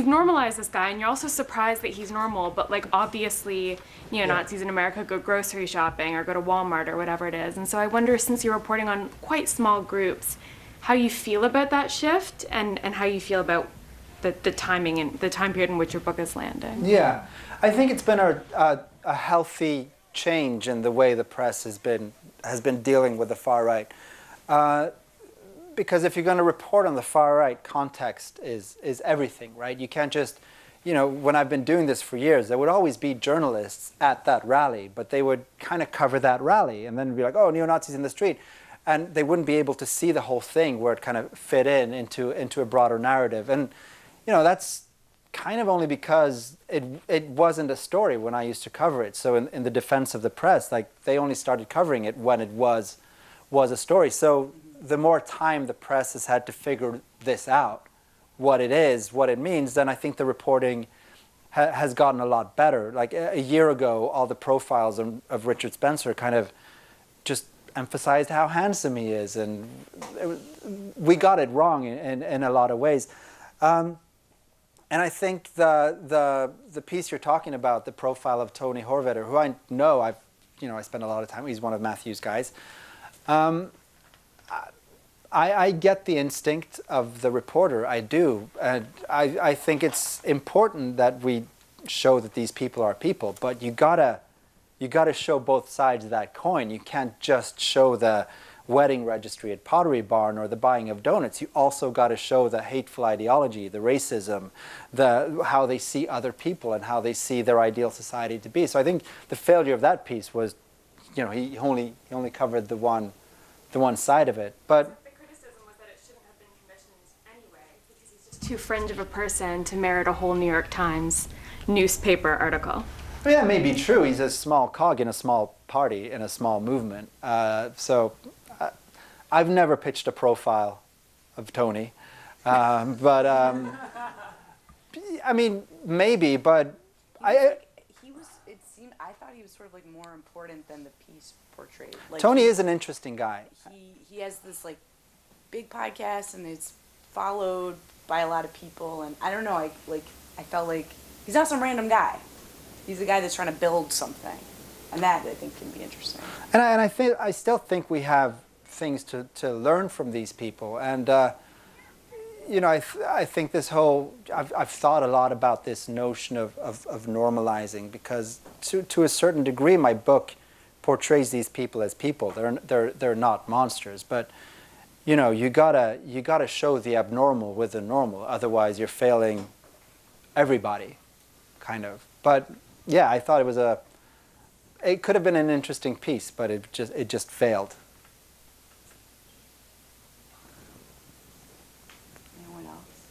Speaker 6: normalized this guy, and you're also surprised that he's normal, but like obviously neo-Nazis in America go grocery shopping or go to Walmart or whatever it is. And so I wonder, since you're reporting on quite small groups, how you feel about that shift and how you feel about the timing and the time period in which your book is landing.
Speaker 3: Yeah, I think it's been a healthy change in the way the press has been dealing with the far right. Because if you're going to report on the far right, context is everything, right? You can't just, when I've been doing this for years, there would always be journalists at that rally, but they would kind of cover that rally and then be like, oh, neo-Nazis in the street. And they wouldn't be able to see the whole thing where it kind of fit into a broader narrative. And, that's kind of only because it wasn't a story when I used to cover it. So in the defense of the press, like they only started covering it when it was a story. So the more time the press has had to figure this out, what it is, what it means, then I think the reporting has gotten a lot better. Like a year ago, all the profiles of Richard Spencer kind of just emphasized how handsome he is, and we got it wrong in a lot of ways. And I think the piece you're talking about, the profile of Tony Horvetter, who I know, I spend a lot of time. He's one of Matthew's guys. I get the instinct of the reporter. I do, and I think it's important that we show that these people are people. But you gotta show both sides of that coin. You can't just show the wedding registry at Pottery Barn or the buying of donuts. You also got to show the hateful ideology, the racism, how they see other people and how they see their ideal society to be. So I think the failure of that piece was, he only covered the one side of it. But
Speaker 6: the criticism was that it shouldn't have been commissioned anyway because he's just too fringe of a person to merit a whole New York Times newspaper article.
Speaker 3: Yeah, it may be true. He's a small cog in a small party, in a small movement. I've never pitched a profile of Tony. But, I mean, maybe, but
Speaker 2: I thought he was sort of like more important than the piece portrayed. Like,
Speaker 3: Tony is an interesting guy.
Speaker 2: He has this like big podcast, and it's followed by a lot of people, and I don't know, I felt like he's not some random guy. He's a guy that's trying to build something, and that I think can be interesting.
Speaker 3: And I still think we have things to learn from these people, and I think this whole I've thought a lot about this notion of normalizing, because to a certain degree my book portrays these people as people. They're not monsters, but you gotta show the abnormal with the normal, otherwise you're failing everybody, kind of. But yeah, I thought it could have been an interesting piece, but it just failed.
Speaker 2: Anyone else?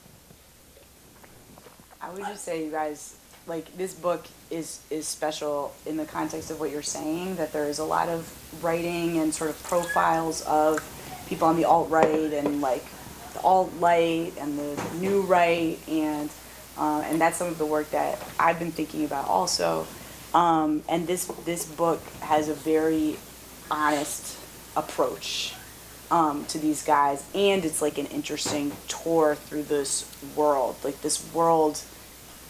Speaker 2: I would just say, you guys, like, this book is special in the context of what you're saying, that there is a lot of writing and sort of profiles of people on the alt-right and like the alt-light and the new right, and that's some of the work that I've been thinking about also. And this book has a very honest approach to these guys, and it's like an interesting tour through this world. Like, this world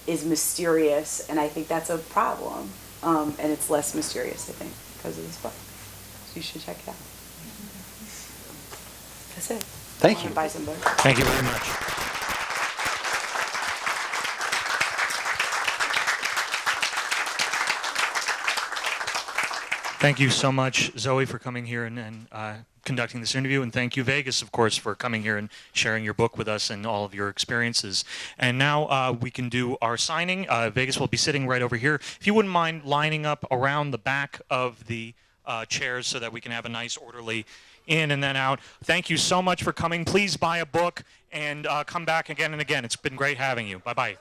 Speaker 2: is mysterious, and I think that's a problem. And it's less mysterious, I think, because of this book. So you should check it out. That's it.
Speaker 3: Thank you.
Speaker 2: Buy some books.
Speaker 1: Thank you very much. Thank you so much, Zoe, for coming here and conducting this interview. And thank you, Vegas, of course, for coming here and sharing your book with us and all of your experiences. And now we can do our signing. Vegas will be sitting right over here. If you wouldn't mind lining up around the back of the chairs so that we can have a nice orderly in and then out. Thank you so much for coming. Please buy a book and come back again and again. It's been great having you. Bye-bye.